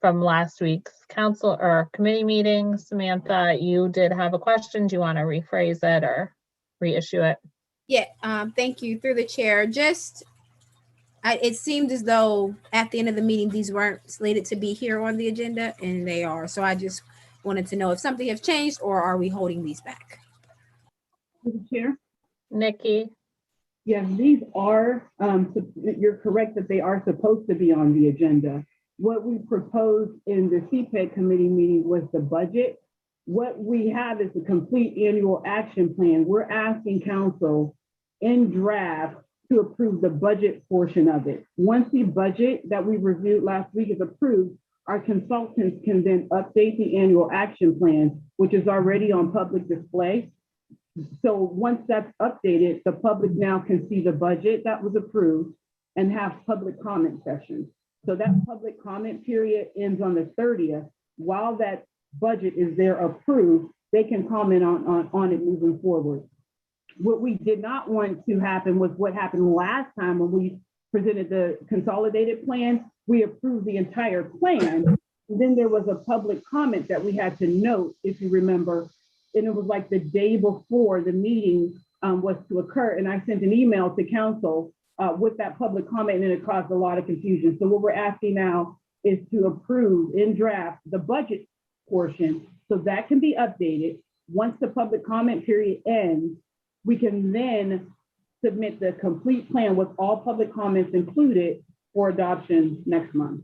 from last week's council or committee meeting. Samantha, you did have a question. Do you want to rephrase it or reissue it? Yeah, thank you. Through the chair, it seemed as though at the end of the meeting, these weren't slated to be here on the agenda, and they are. So I just wanted to know if something has changed or are we holding these back? Through the chair. Nikki. Yes, these are, you're correct that they are supposed to be on the agenda. What we proposed in the CPEC committee meeting was the budget. What we have is a complete annual action plan. We're asking council in draft to approve the budget portion of it. Once the budget that we reviewed last week is approved, our consultants can then update the annual action plan, which is already on public display. So once that's updated, the public now can see the budget that was approved and have public comment sessions. So that public comment period ends on the 30th. While that budget is there approved, they can comment on it moving forward. What we did not want to happen was what happened last time when we presented the consolidated plan. We approved the entire plan. And then there was a public comment that we had to note, if you remember, and it was like the day before the meeting was to occur. And I sent an email to council with that public comment, and it caused a lot of confusion. So what we're asking now is to approve in draft the budget portion so that can be updated. Once the public comment period ends, we can then submit the complete plan with all public comments included for adoption next month.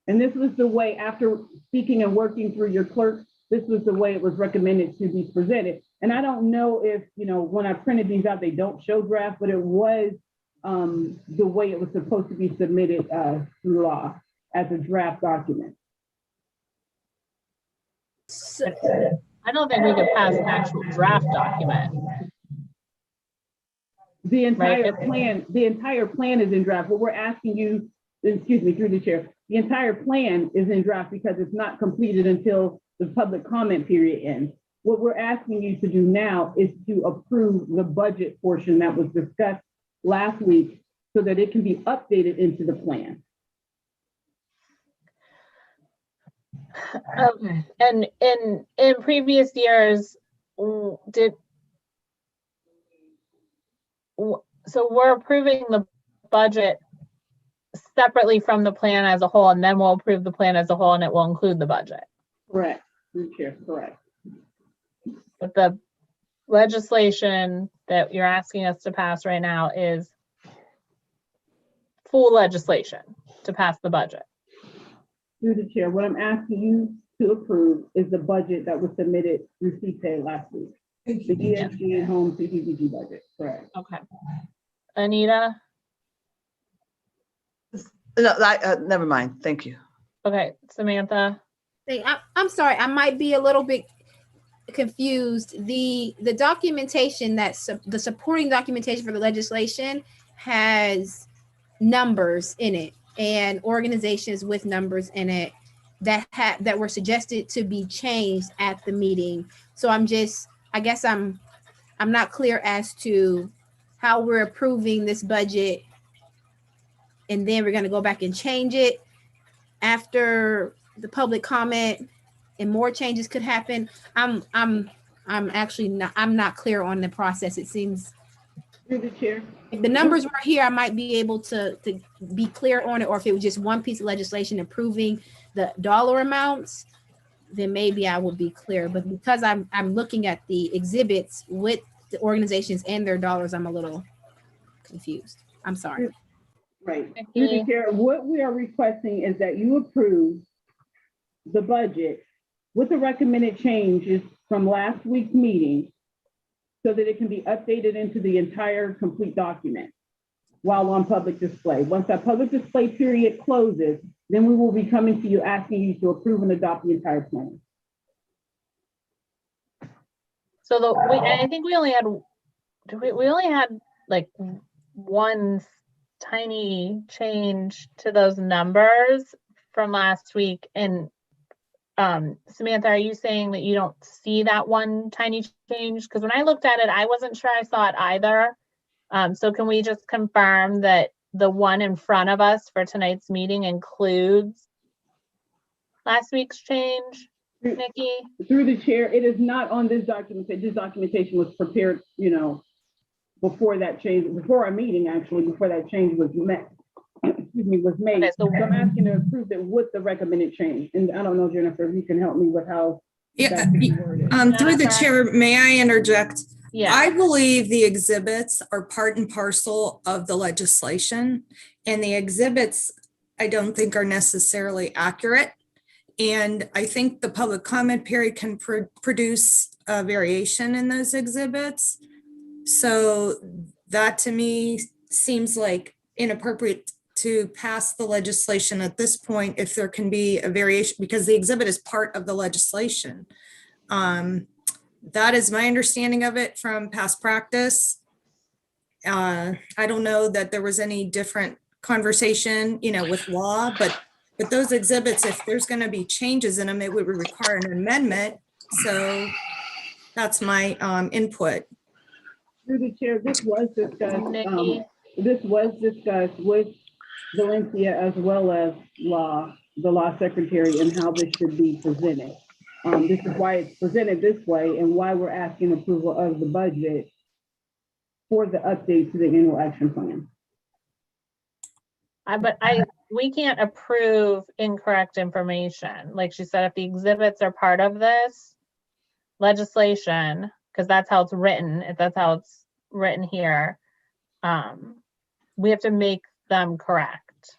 And this was the way, after speaking and working through your clerk, this was the way it was recommended to be presented. And I don't know if, when I printed these out, they don't show draft, but it was the way it was supposed to be submitted through law as a draft document. I don't think we could pass an actual draft document. The entire plan is in draft. What we're asking you, excuse me, through the chair, the entire plan is in draft because it's not completed until the public comment period ends. What we're asking you to do now is to approve the budget portion that was discussed last week so that it can be updated into the plan. And in previous years, so we're approving the budget separately from the plan as a whole, and then we'll approve the plan as a whole and it will include the budget. Correct. Through the chair, correct. But the legislation that you're asking us to pass right now is full legislation to pass the budget. Through the chair, what I'm asking you to approve is the budget that was submitted through CPA last week. The ESG and home CDBG budget, correct? Okay. Anita? No, never mind. Thank you. Okay, Samantha? I'm sorry, I might be a little bit confused. The documentation the supporting documentation for the legislation has numbers in it and organizations with numbers in it that were suggested to be changed at the meeting. So I guess I'm not clear as to how we're approving this budget and then we're going to go back and change it after the public comment and more changes could happen. I'm actually not clear on the process. It seems Through the chair. if the numbers were here, I might be able to be clear on it, or if it was just one piece of legislation approving the dollar amounts, then maybe I would be clear. But because I'm looking at the exhibits with the organizations and their dollars, I'm a little confused. I'm sorry. Right. Through the chair, what we are requesting is that you approve the budget with the recommended changes from last week's meeting so that it can be updated into the entire complete document while on public display. Once that public display period closes, then we will be coming to you asking you to approve and adopt the entire plan. So I think we only had like one tiny change to those numbers from last week. And Samantha, are you saying that you don't see that one tiny change? Because when I looked at it, I wasn't sure I saw it either. So can we just confirm that the one in front of us for tonight's meeting includes last week's change, Nikki? Through the chair, it is not on this document. This documentation was prepared, before that change, before our meeting, actually, before that change was made. Okay, so I'm asking to approve it with the recommended change. And I don't know, Jennifer, if you can help me with how. Yeah, through the chair, may I interject? Yeah. I believe the exhibits are part and parcel of the legislation, and the exhibits I don't think are necessarily accurate. And I think the public comment period can produce a variation in those exhibits. So that to me seems like inappropriate to pass the legislation at this point if there can be a variation, because the exhibit is part of the legislation. That is my understanding of it from past practice. I don't know that there was any different conversation, with law, but those exhibits, if there's going to be changes in them, it would require an amendment. So that's my input. Through the chair, this was discussed. This was discussed with Valencia as well as the law secretary, and how this should be presented. This is why it's presented this way and why we're asking approval of the budget for the update to the annual action plan. We can't approve incorrect information. Like she said, if the exhibits are part of this legislation, because that's how it's written, if that's how it's written here, we have to make them correct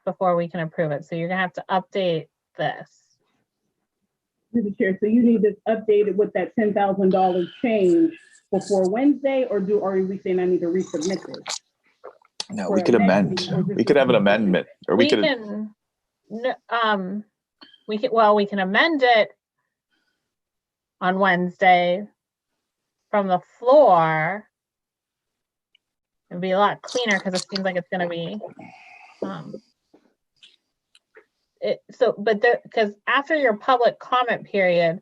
before we can approve it. So you're gonna have to update this. Through the chair, so you need this updated with that $10,000 change before Wednesday, or are we saying I need to resubmit this? No, we could amend. We could have an amendment, or we could. We can amend it on Wednesday from the floor. It'd be a lot cleaner because it seems like it's going to be. Because after your public comment period,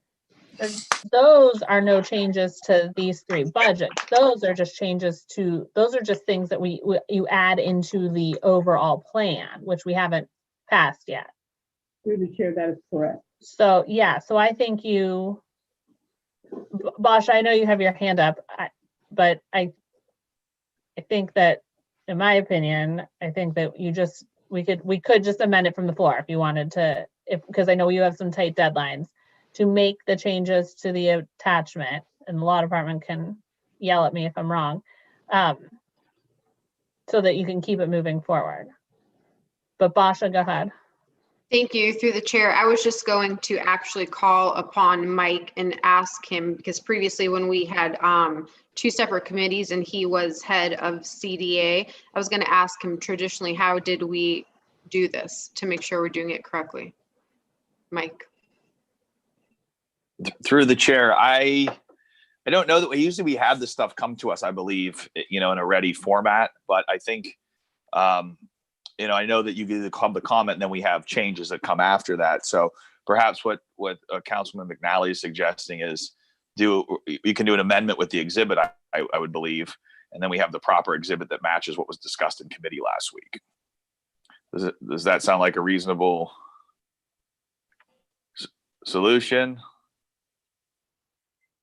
those are no changes to these three budgets. Those are just things that you add into the overall plan, which we haven't passed yet. Through the chair, that is correct. So yeah, so I think Bosch, I know you have your hand up, but I think that, in my opinion, I think that we could just amend it from the floor if you wanted to, because I know you have some tight deadlines. to make the changes to the attachment, and the law department can yell at me if I'm wrong, so that you can keep it moving forward. But Basha, go ahead. Thank you. Through the chair, I was just going to actually call upon Mike and ask him, because previously when we had two separate committees and he was head of CDA, I was going to ask him traditionally, how did we do this to make sure we're doing it correctly? Mike. Through the chair, I don't know that usually we have this stuff come to us, I believe, in a ready format, but I think, I know that you get the comment and then we have changes that come after that. So perhaps what Councilman McNally is suggesting is you can do an amendment with the exhibit, I would believe, and then we have the proper exhibit that matches what was discussed in committee last week. Does that sound like a reasonable solution?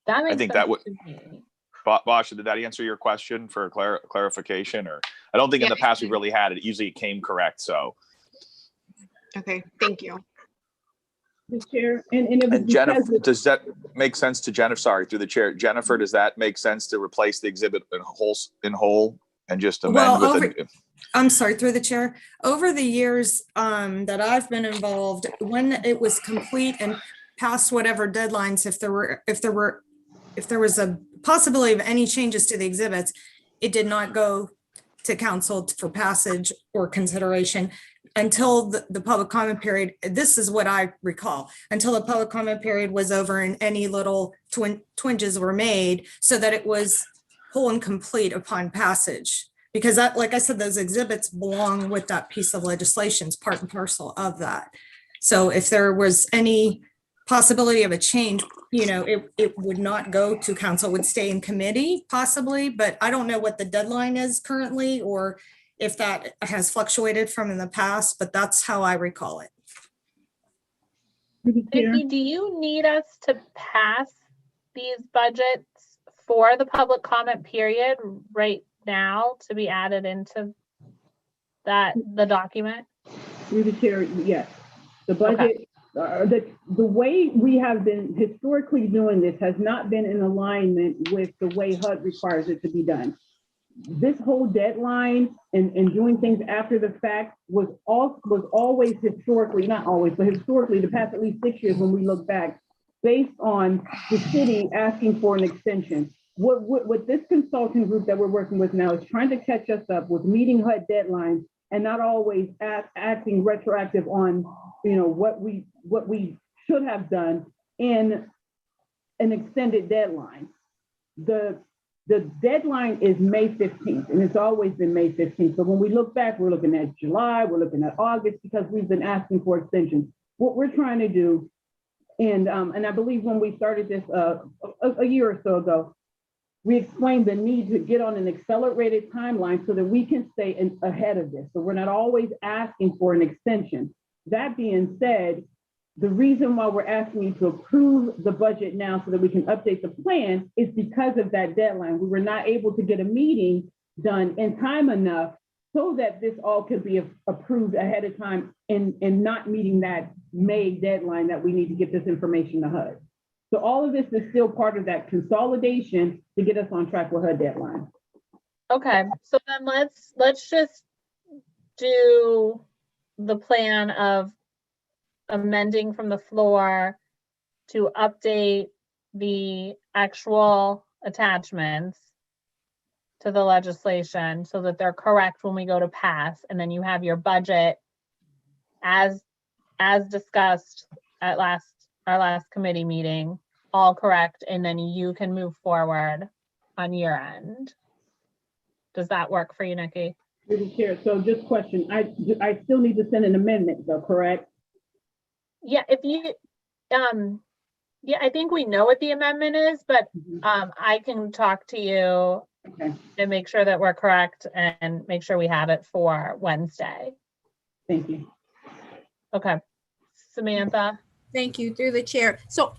That makes I think sense that would. to me. Basha, did that answer your question for clarification? Or I don't think in the past we've really had it. Usually it came correct. So. Okay, thank you. The chair, and Jennifer, does that make sense to Jennifer? Sorry, through the chair, Jennifer, does that make sense to replace the exhibit in whole and just amend I'm sorry, through the chair. Over the years that I've been involved, when it was complete and past whatever deadlines, if there was a possibility of any changes to the exhibits, it did not go to council for passage or consideration until the public comment period. This is what I recall, until the public comment period was over and any little twinges were made so that it was whole and complete upon passage. Because like I said, those exhibits belong with that piece of legislation, it's part and parcel of that. So if there was any possibility of a change, it would not go to council, it would stay in committee possibly, but I don't know what the deadline is currently or if that has fluctuated from in the past, but that's how I recall it. Nikki, do you need us to pass these budgets for the public comment period right now to be added into the document? Through the chair, yes. The budget, the way we have been historically doing this has not been in alignment with the way HUD requires it to be done. This whole deadline and doing things after the fact was always historically, not always, but historically the past at least 6 years when we look back, based on the city asking for an extension. What this consulting group that we're working with now is trying to catch us up with meeting HUD deadlines and not always acting retroactive on what we should have done in an extended deadline. The deadline is May 15th, and it's always been May 15th. So when we look back, we're looking at July, we're looking at August, because we've been asking for extensions. What we're trying to do, and I believe when we started this a year or so ago, we explained the need to get on an accelerated timeline so that we can stay ahead of this. So we're not always asking for an extension. That being said, the reason why we're asking you to approve the budget now so that we can update the plan is because of that deadline. We were not able to get a meeting done in time enough so that this all could be approved ahead of time and not meeting that May deadline that we need to get this information to HUD. So all of this is still part of that consolidation to get us on track with HUD deadline. Okay, so then let's just do the plan of amending from the floor to update the actual attachments to the legislation so that they're correct when we go to pass, and then you have your budget as discussed at our last committee meeting, all correct, and then you can move forward on your end. Does that work for you, Nikki? Chair, so just question, I still need to send an amendment though, correct? Yeah, if you, yeah, I think we know what the amendment is, but I can talk to you and make sure that we're correct and make sure we have it for Wednesday. Thank you. Okay, Samantha. Thank you, through the chair. So,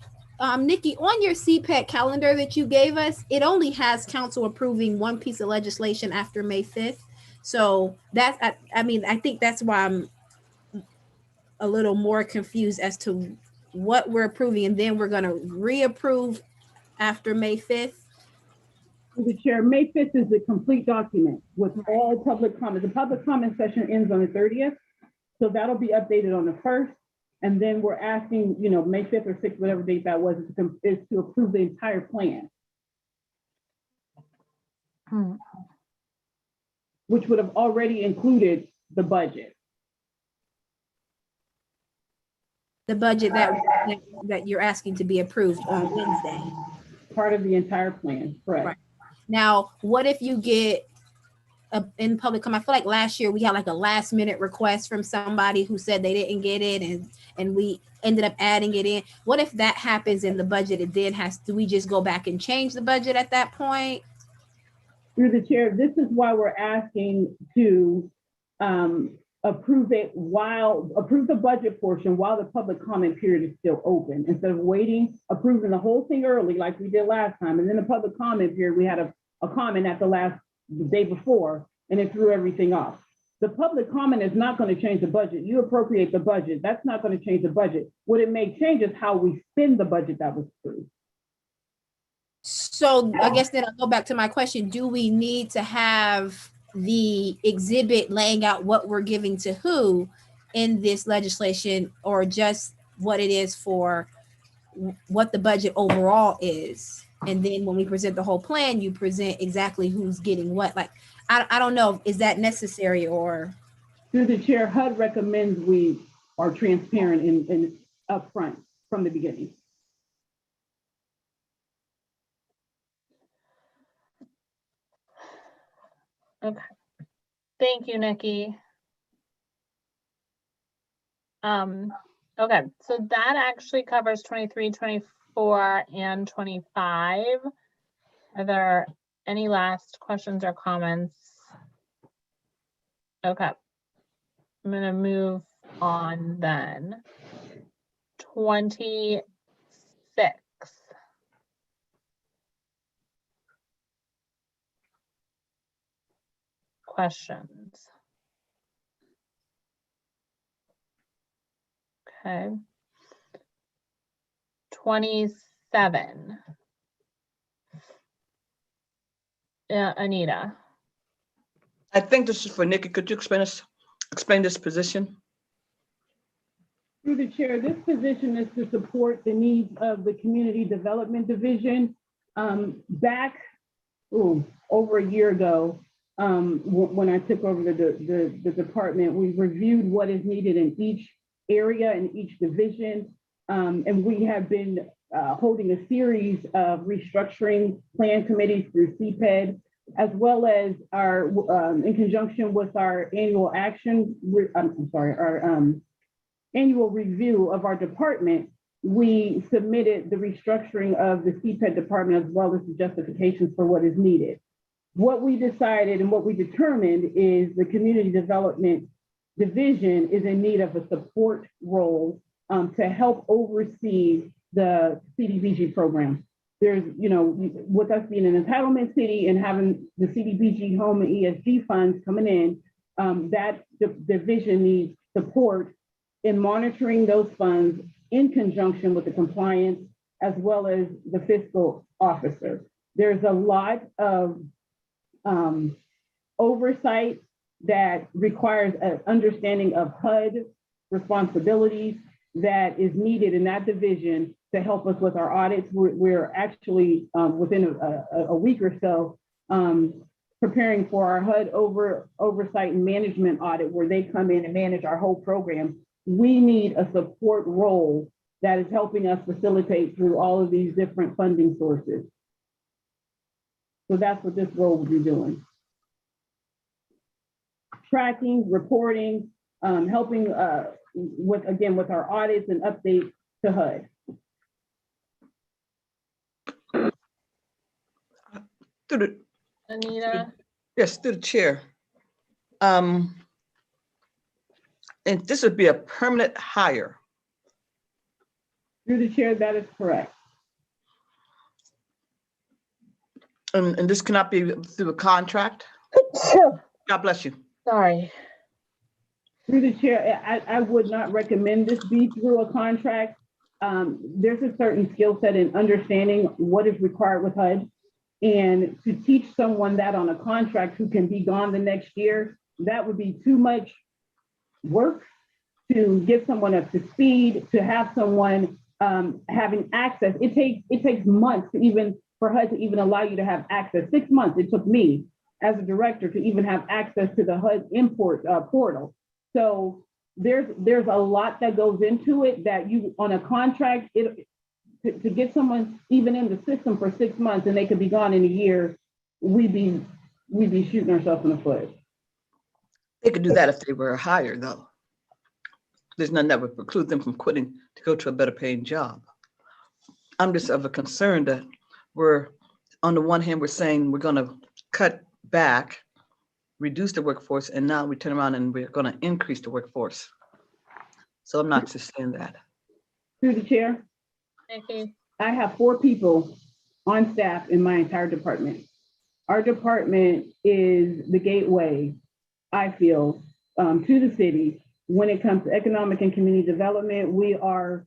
Nikki, on your CPEC calendar that you gave us, it only has council approving one piece of legislation after May 5th. So I think that's why I'm a little more confused as to what we're approving, and then we're gonna reapprove after May 5th? Through the chair, May 5th is the complete document with all public comments. The public comment session ends on the 30th. So that'll be updated on the 1st. And then we're asking, you know, May 5th or 6th, whatever date that was, is to approve the entire plan. Which would have already included the budget. The budget that you're asking to be approved on Wednesday. Part of the entire plan, correct. Right. Now, what if you get in public comment? I feel like last year we had like a last minute request from somebody who said they didn't get it and we ended up adding it in. What if that happens in the budget? It then do we just go back and change the budget at that point? Through the chair, this is why we're asking to approve the budget portion while the public comment period is still open, instead of approving the whole thing early like we did last time. And then the public comment period, we had a comment at the day before, and it threw everything off. The public comment is not going to change the budget. You appropriate the budget. That's not going to change the budget. What it may change is how we spend the budget that was approved. So I guess then I'll go back to my question. Do we need to have the exhibit laying out what we're giving to who in this legislation, or just what it is for what the budget overall is? And then when we present the whole plan, you present exactly who's getting what. Like, I don't know, is that necessary or? Through the chair, HUD recommends we are transparent and upfront from the beginning. Okay. Thank you, Nikki. Okay, so that actually covers 23, 24, and 25. Are there any last questions or comments? Okay. I'm gonna move on then. 26. Questions? Okay. 27. Anita. I think this is for Nikki. Could you explain this position? Through the chair, this position is to support the needs of the Community Development Division. Back over a year ago, when I took over the department, we reviewed what is needed in each area and each division. And we have been holding a series of restructuring plan committees through CPED, as well as our, in conjunction with our annual annual review of our department, we submitted the restructuring of the CPED department as well as the justifications for what is needed. What we decided and what we determined is the Community Development Division is in need of a support role to help oversee the CDBG program. There's, with us being an entitlement city and having the CDBG home and ESG funds coming in, that division needs support in monitoring those funds in conjunction with the compliance as well as the fiscal officer. There's a lot of oversight that requires an understanding of HUD responsibilities that is needed in that division to help us with our audits. We're actually within a week or so preparing for our HUD oversight and management audit, where they come in and manage our whole program. We need a support role that is helping us facilitate through all of these different funding sources. So that's what this role will be doing. Tracking, reporting, helping with our audits and updates to HUD. Anita? Yes, through the chair. And this would be a permanent hire. Through the chair, that is correct. And this cannot be through a contract? God bless you. Sorry. Through the chair, I would not recommend this be through a contract. there's a certain skill set in understanding what is required with HUD. And to teach someone that on a contract who can be gone the next year, that would be too much work to get someone up to speed, to have someone having access. It takes months to even for HUD to even allow you to have access. 6 months it took me as a director to even have access to the HUD import portal. So there's a lot that goes into it that you on a contract, to get someone even in the system for 6 months and they could be gone in a year, we'd be shooting ourselves in the foot. They could do that if they were hired, though. There's none that would preclude them from quitting to go to a better paying job. I'm just of a concern that we're, on the one hand, we're saying we're going to cut back, reduce the workforce, and now we turn around and we're going to increase the workforce. So I'm not just saying that. Through the chair. I have 4 people on staff in my entire department. Our department is the gateway, I feel, to the city. When it comes to economic and community development, we are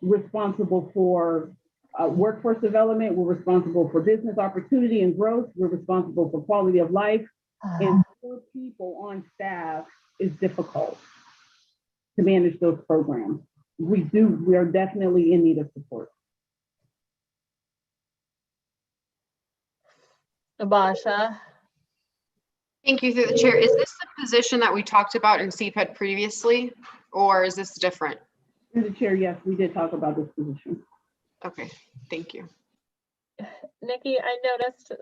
responsible for workforce development. We're responsible for business opportunity and growth. We're responsible for quality of life. And 4 people on staff is difficult to manage those programs. We are definitely in need of support. Abasha. Thank you through the chair. Is this the position that we talked about in CPED previously, or is this different? Through the chair, yes, we did talk about this position. Okay, thank you. Nikki, I noticed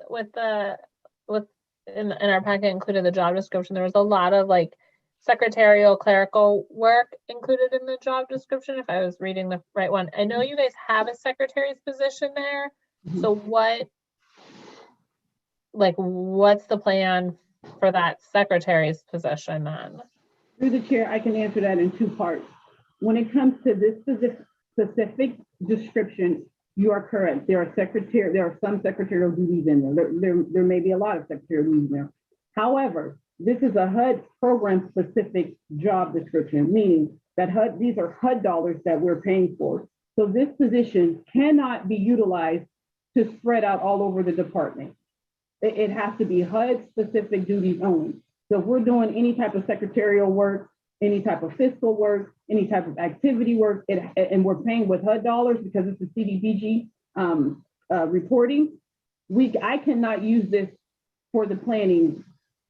in our packet included the job description, there was a lot of like secretarial clerical work included in the job description, if I was reading the right one. I know you guys have a secretary's position there. So what's the plan for that secretary's position then? Through the chair, I can answer that in 2 parts. When it comes to this specific description, you are correct. There are some secretarial duties in there. There may be a lot of secretarial duties in there. However, this is a HUD program specific job description, meaning that these are HUD dollars that we're paying for. So this position cannot be utilized to spread out all over the department. It has to be HUD specific duties only. So if we're doing any type of secretarial work, any type of fiscal work, any type of activity work, and we're paying with HUD dollars because it's a CDBG reporting, I cannot use this for the planning,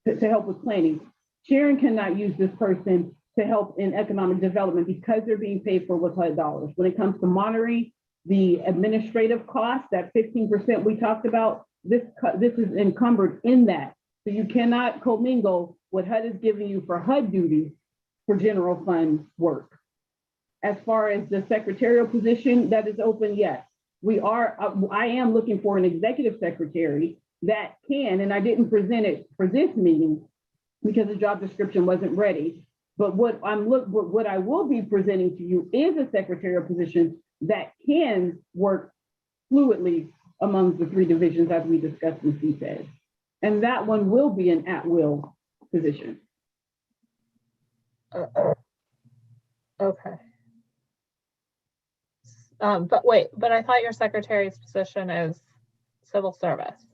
to help with planning. Sharon cannot use this person to help in economic development because they're being paid for with HUD dollars. When it comes to monitoring the administrative costs, that 15% we talked about, this is encumbered in that. So you cannot commingle what HUD is giving you for HUD duties for general fund work. As far as the secretarial position that is open, yes, I am looking for an executive secretary that can, and I didn't present it for this meeting because the job description wasn't ready. But what I will be presenting to you is a secretarial position that can work fluidly among the 3 divisions as we discussed in CPED. And that one will be an at-will position. Okay. But I thought your secretary's position is civil service.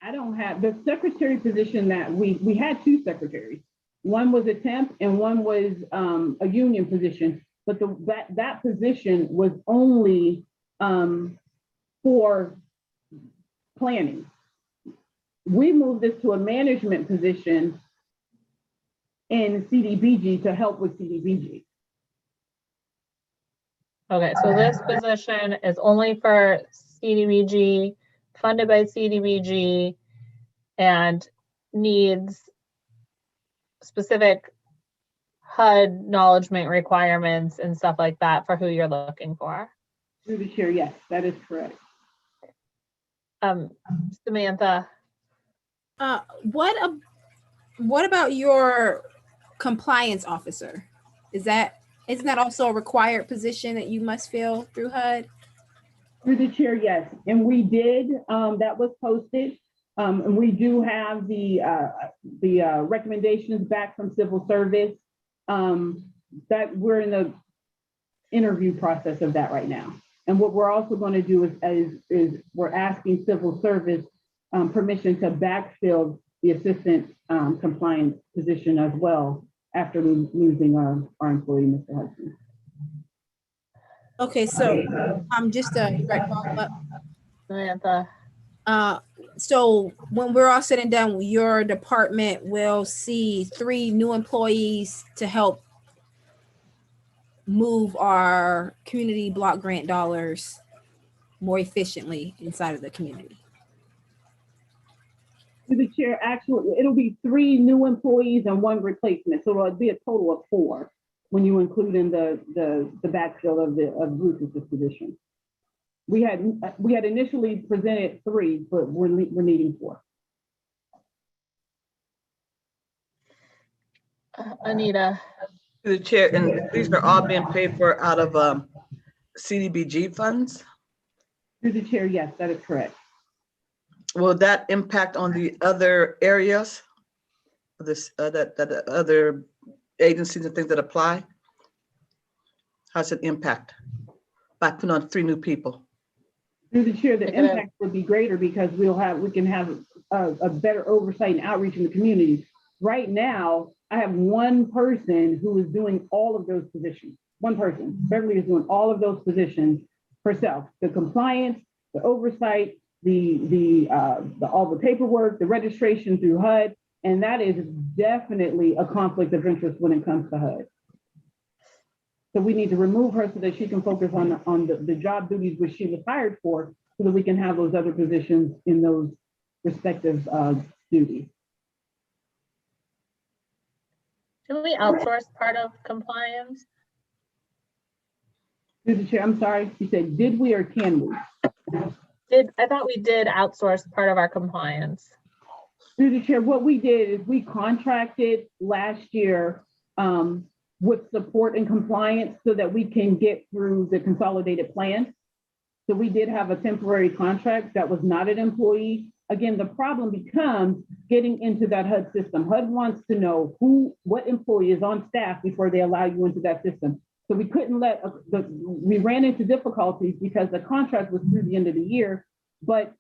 I don't have the secretary position that we had 2 secretaries. One was a temp and one was a union position, but that position was only for planning. We moved this to a management position in CDBG to help with CDBG. Okay, so this position is only for CDBG, funded by CDBG, and needs specific HUD acknowledgement requirements and stuff like that for who you're looking for. Through the chair, yes, that is correct. Samantha. What about your compliance officer? Isn't that also a required position that you must fill through HUD? Through the chair, yes. And we did, that was posted. And we do have the recommendations back from civil service that we're in the interview process of that right now. And what we're also going to do is we're asking civil service permission to backfill the assistant compliance position as well after losing our employee, Mr. Hudson. Okay, so just a direct follow-up. Samantha. So when we're all said and done, your department will see 3 new employees to help move our community block grant dollars more efficiently inside of the community. To the chair, actually, it'll be 3 new employees and 1 replacement. So it'll be a total of 4 when you include in the backfill of Rufus's position. We had initially presented 3, but we're needing 4. Anita. To the chair, and these are all being paid for out of CDBG funds? Through the chair, yes, that is correct. Will that impact on the other areas? This that other agencies and things that apply? How's it impact by putting on 3 new people? Through the chair, the impact would be greater because we can have a better oversight and outreach in the community. Right now, I have 1 person who is doing all of those positions. 1 person. Beverly is doing all of those positions herself. The compliance, the oversight, all the paperwork, the registration through HUD, and that is definitely a conflict of interest when it comes to HUD. So we need to remove her so that she can focus on the job duties which she was hired for, so that we can have those other positions in those respective duties. Can we outsource part of compliance? Through the chair, I'm sorry, you said, did we or can we? I thought we did outsource part of our compliance. Through the chair, what we did is we contracted last year with support and compliance so that we can get through the consolidated plan. So we did have a temporary contract that was not an employee. Again, the problem becomes getting into that HUD system. HUD wants to know what employee is on staff before they allow you into that system. So we couldn't we ran into difficulties because the contract was through the end of the year, but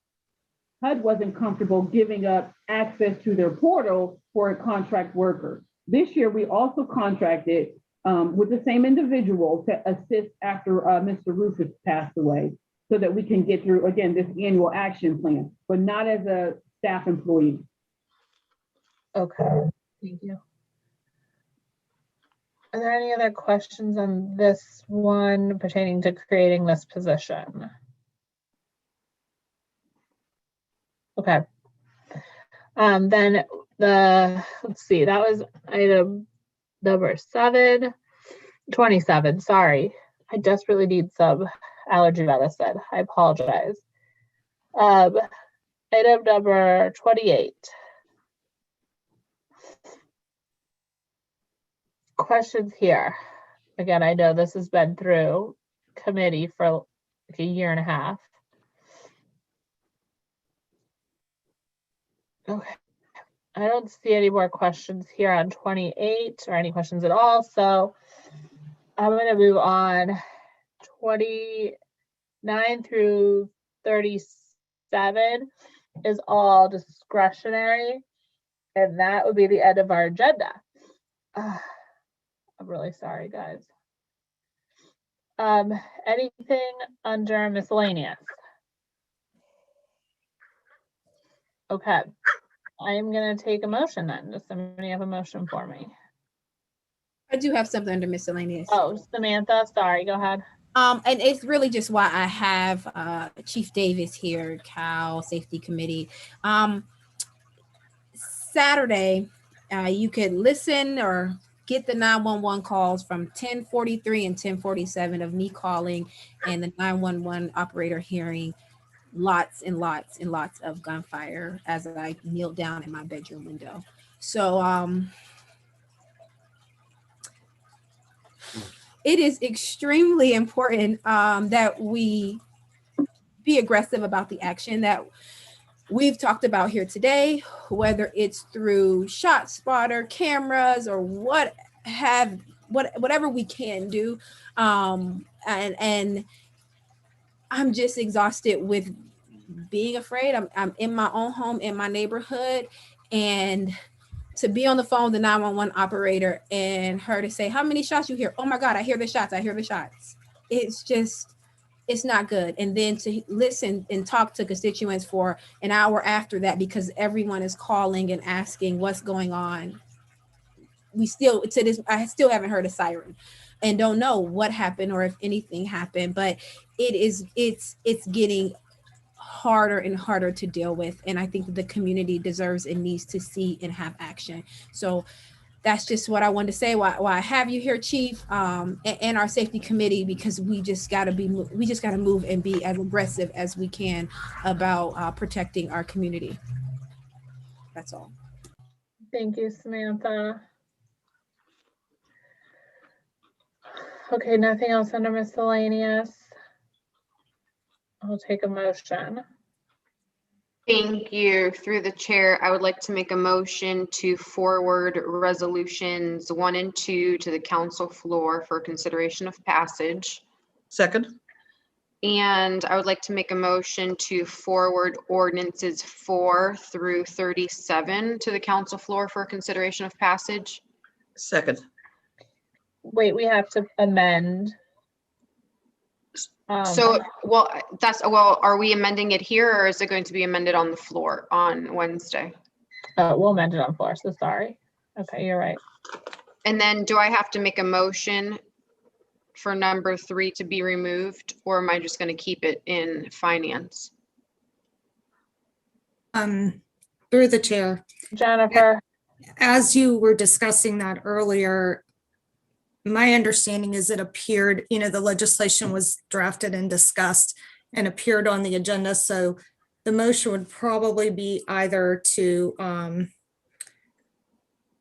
HUD wasn't comfortable giving up access to their portal for a contract worker. This year, we also contracted with the same individual to assist after Mr. Rufus passed away, so that we can get through, again, this annual action plan, but not as a staff employee. Okay, thank you. Are there any other questions on this one pertaining to creating this position? Okay. Then let's see, that was item number 27, sorry. I desperately need some allergy medicine. I apologize. Item number 28. Questions here. Again, I know this has been through committee for like a year and a half. Okay. I don't see any more questions here on 28 or any questions at all. So I'm going to move on. 29 through 37 is all discretionary, and that would be the end of our agenda. I'm really sorry, guys. Anything under miscellaneous? Okay, I am going to take a motion then. Does somebody have a motion for me? I do have something under miscellaneous. Oh, Samantha, sorry, go ahead. And it's really just why I have Chief Davis here, Cal Safety Committee. Saturday, you could listen or get the 911 calls from 10:43 and 10:47 of me calling and the 911 operator hearing lots and lots and lots of gunfire as I kneel down in my bedroom window. So it is extremely important that we be aggressive about the action that we've talked about here today, whether it's through ShotSpotter, cameras, or what have whatever we can do. And I'm just exhausted with being afraid. I'm in my own home, in my neighborhood, and to be on the phone with the 911 operator and her to say, how many shots you hear? Oh my God, I hear the shots. I hear the shots. It's not good. And then to listen and talk to constituents for an hour after that, because everyone is calling and asking what's going on. I still haven't heard a siren and don't know what happened or if anything happened, but it's getting harder and harder to deal with. And I think that the community deserves and needs to see and have action. So that's just what I wanted to say. Why I have you here, Chief, and our safety committee, because we just got to move and be as aggressive as we can about protecting our community. That's all. Thank you, Samantha. Okay, nothing else under miscellaneous. I'll take a motion. Thank you. Through the chair, I would like to make a motion to forward resolutions 1 and 2 to the council floor for consideration of passage. Second. And I would like to make a motion to forward ordinances 4 through 37 to the council floor for consideration of passage. Second. Wait, we have to amend. Are we amending it here, or is it going to be amended on the floor on Wednesday? We'll amend it on floor, so sorry. Okay, you're right. And then do I have to make a motion for number 3 to be removed, or am I just going to keep it in finance? Through the chair. Jennifer. As you were discussing that earlier, my understanding is it appeared, the legislation was drafted and discussed and appeared on the agenda. So the motion would probably be either to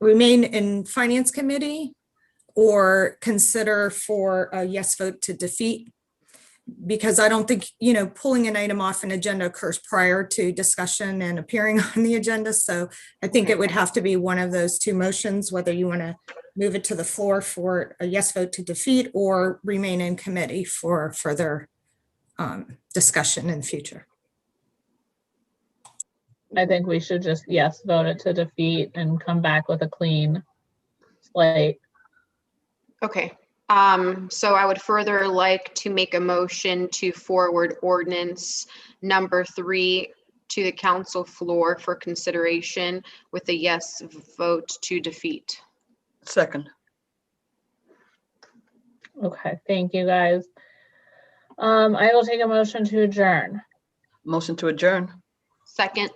remain in finance committee or consider for a yes vote to defeat. Because I don't think, pulling an item off an agenda occurs prior to discussion and appearing on the agenda. So I think it would have to be one of those two motions, whether you want to move it to the floor for a yes vote to defeat or remain in committee for further discussion in the future. I think we should just yes vote it to defeat and come back with a clean slate. Okay. So I would further like to make a motion to forward ordinance number 3 to the council floor for consideration with a yes vote to defeat. Second. Okay, thank you guys. I will take a motion to adjourn. Motion to adjourn. Second.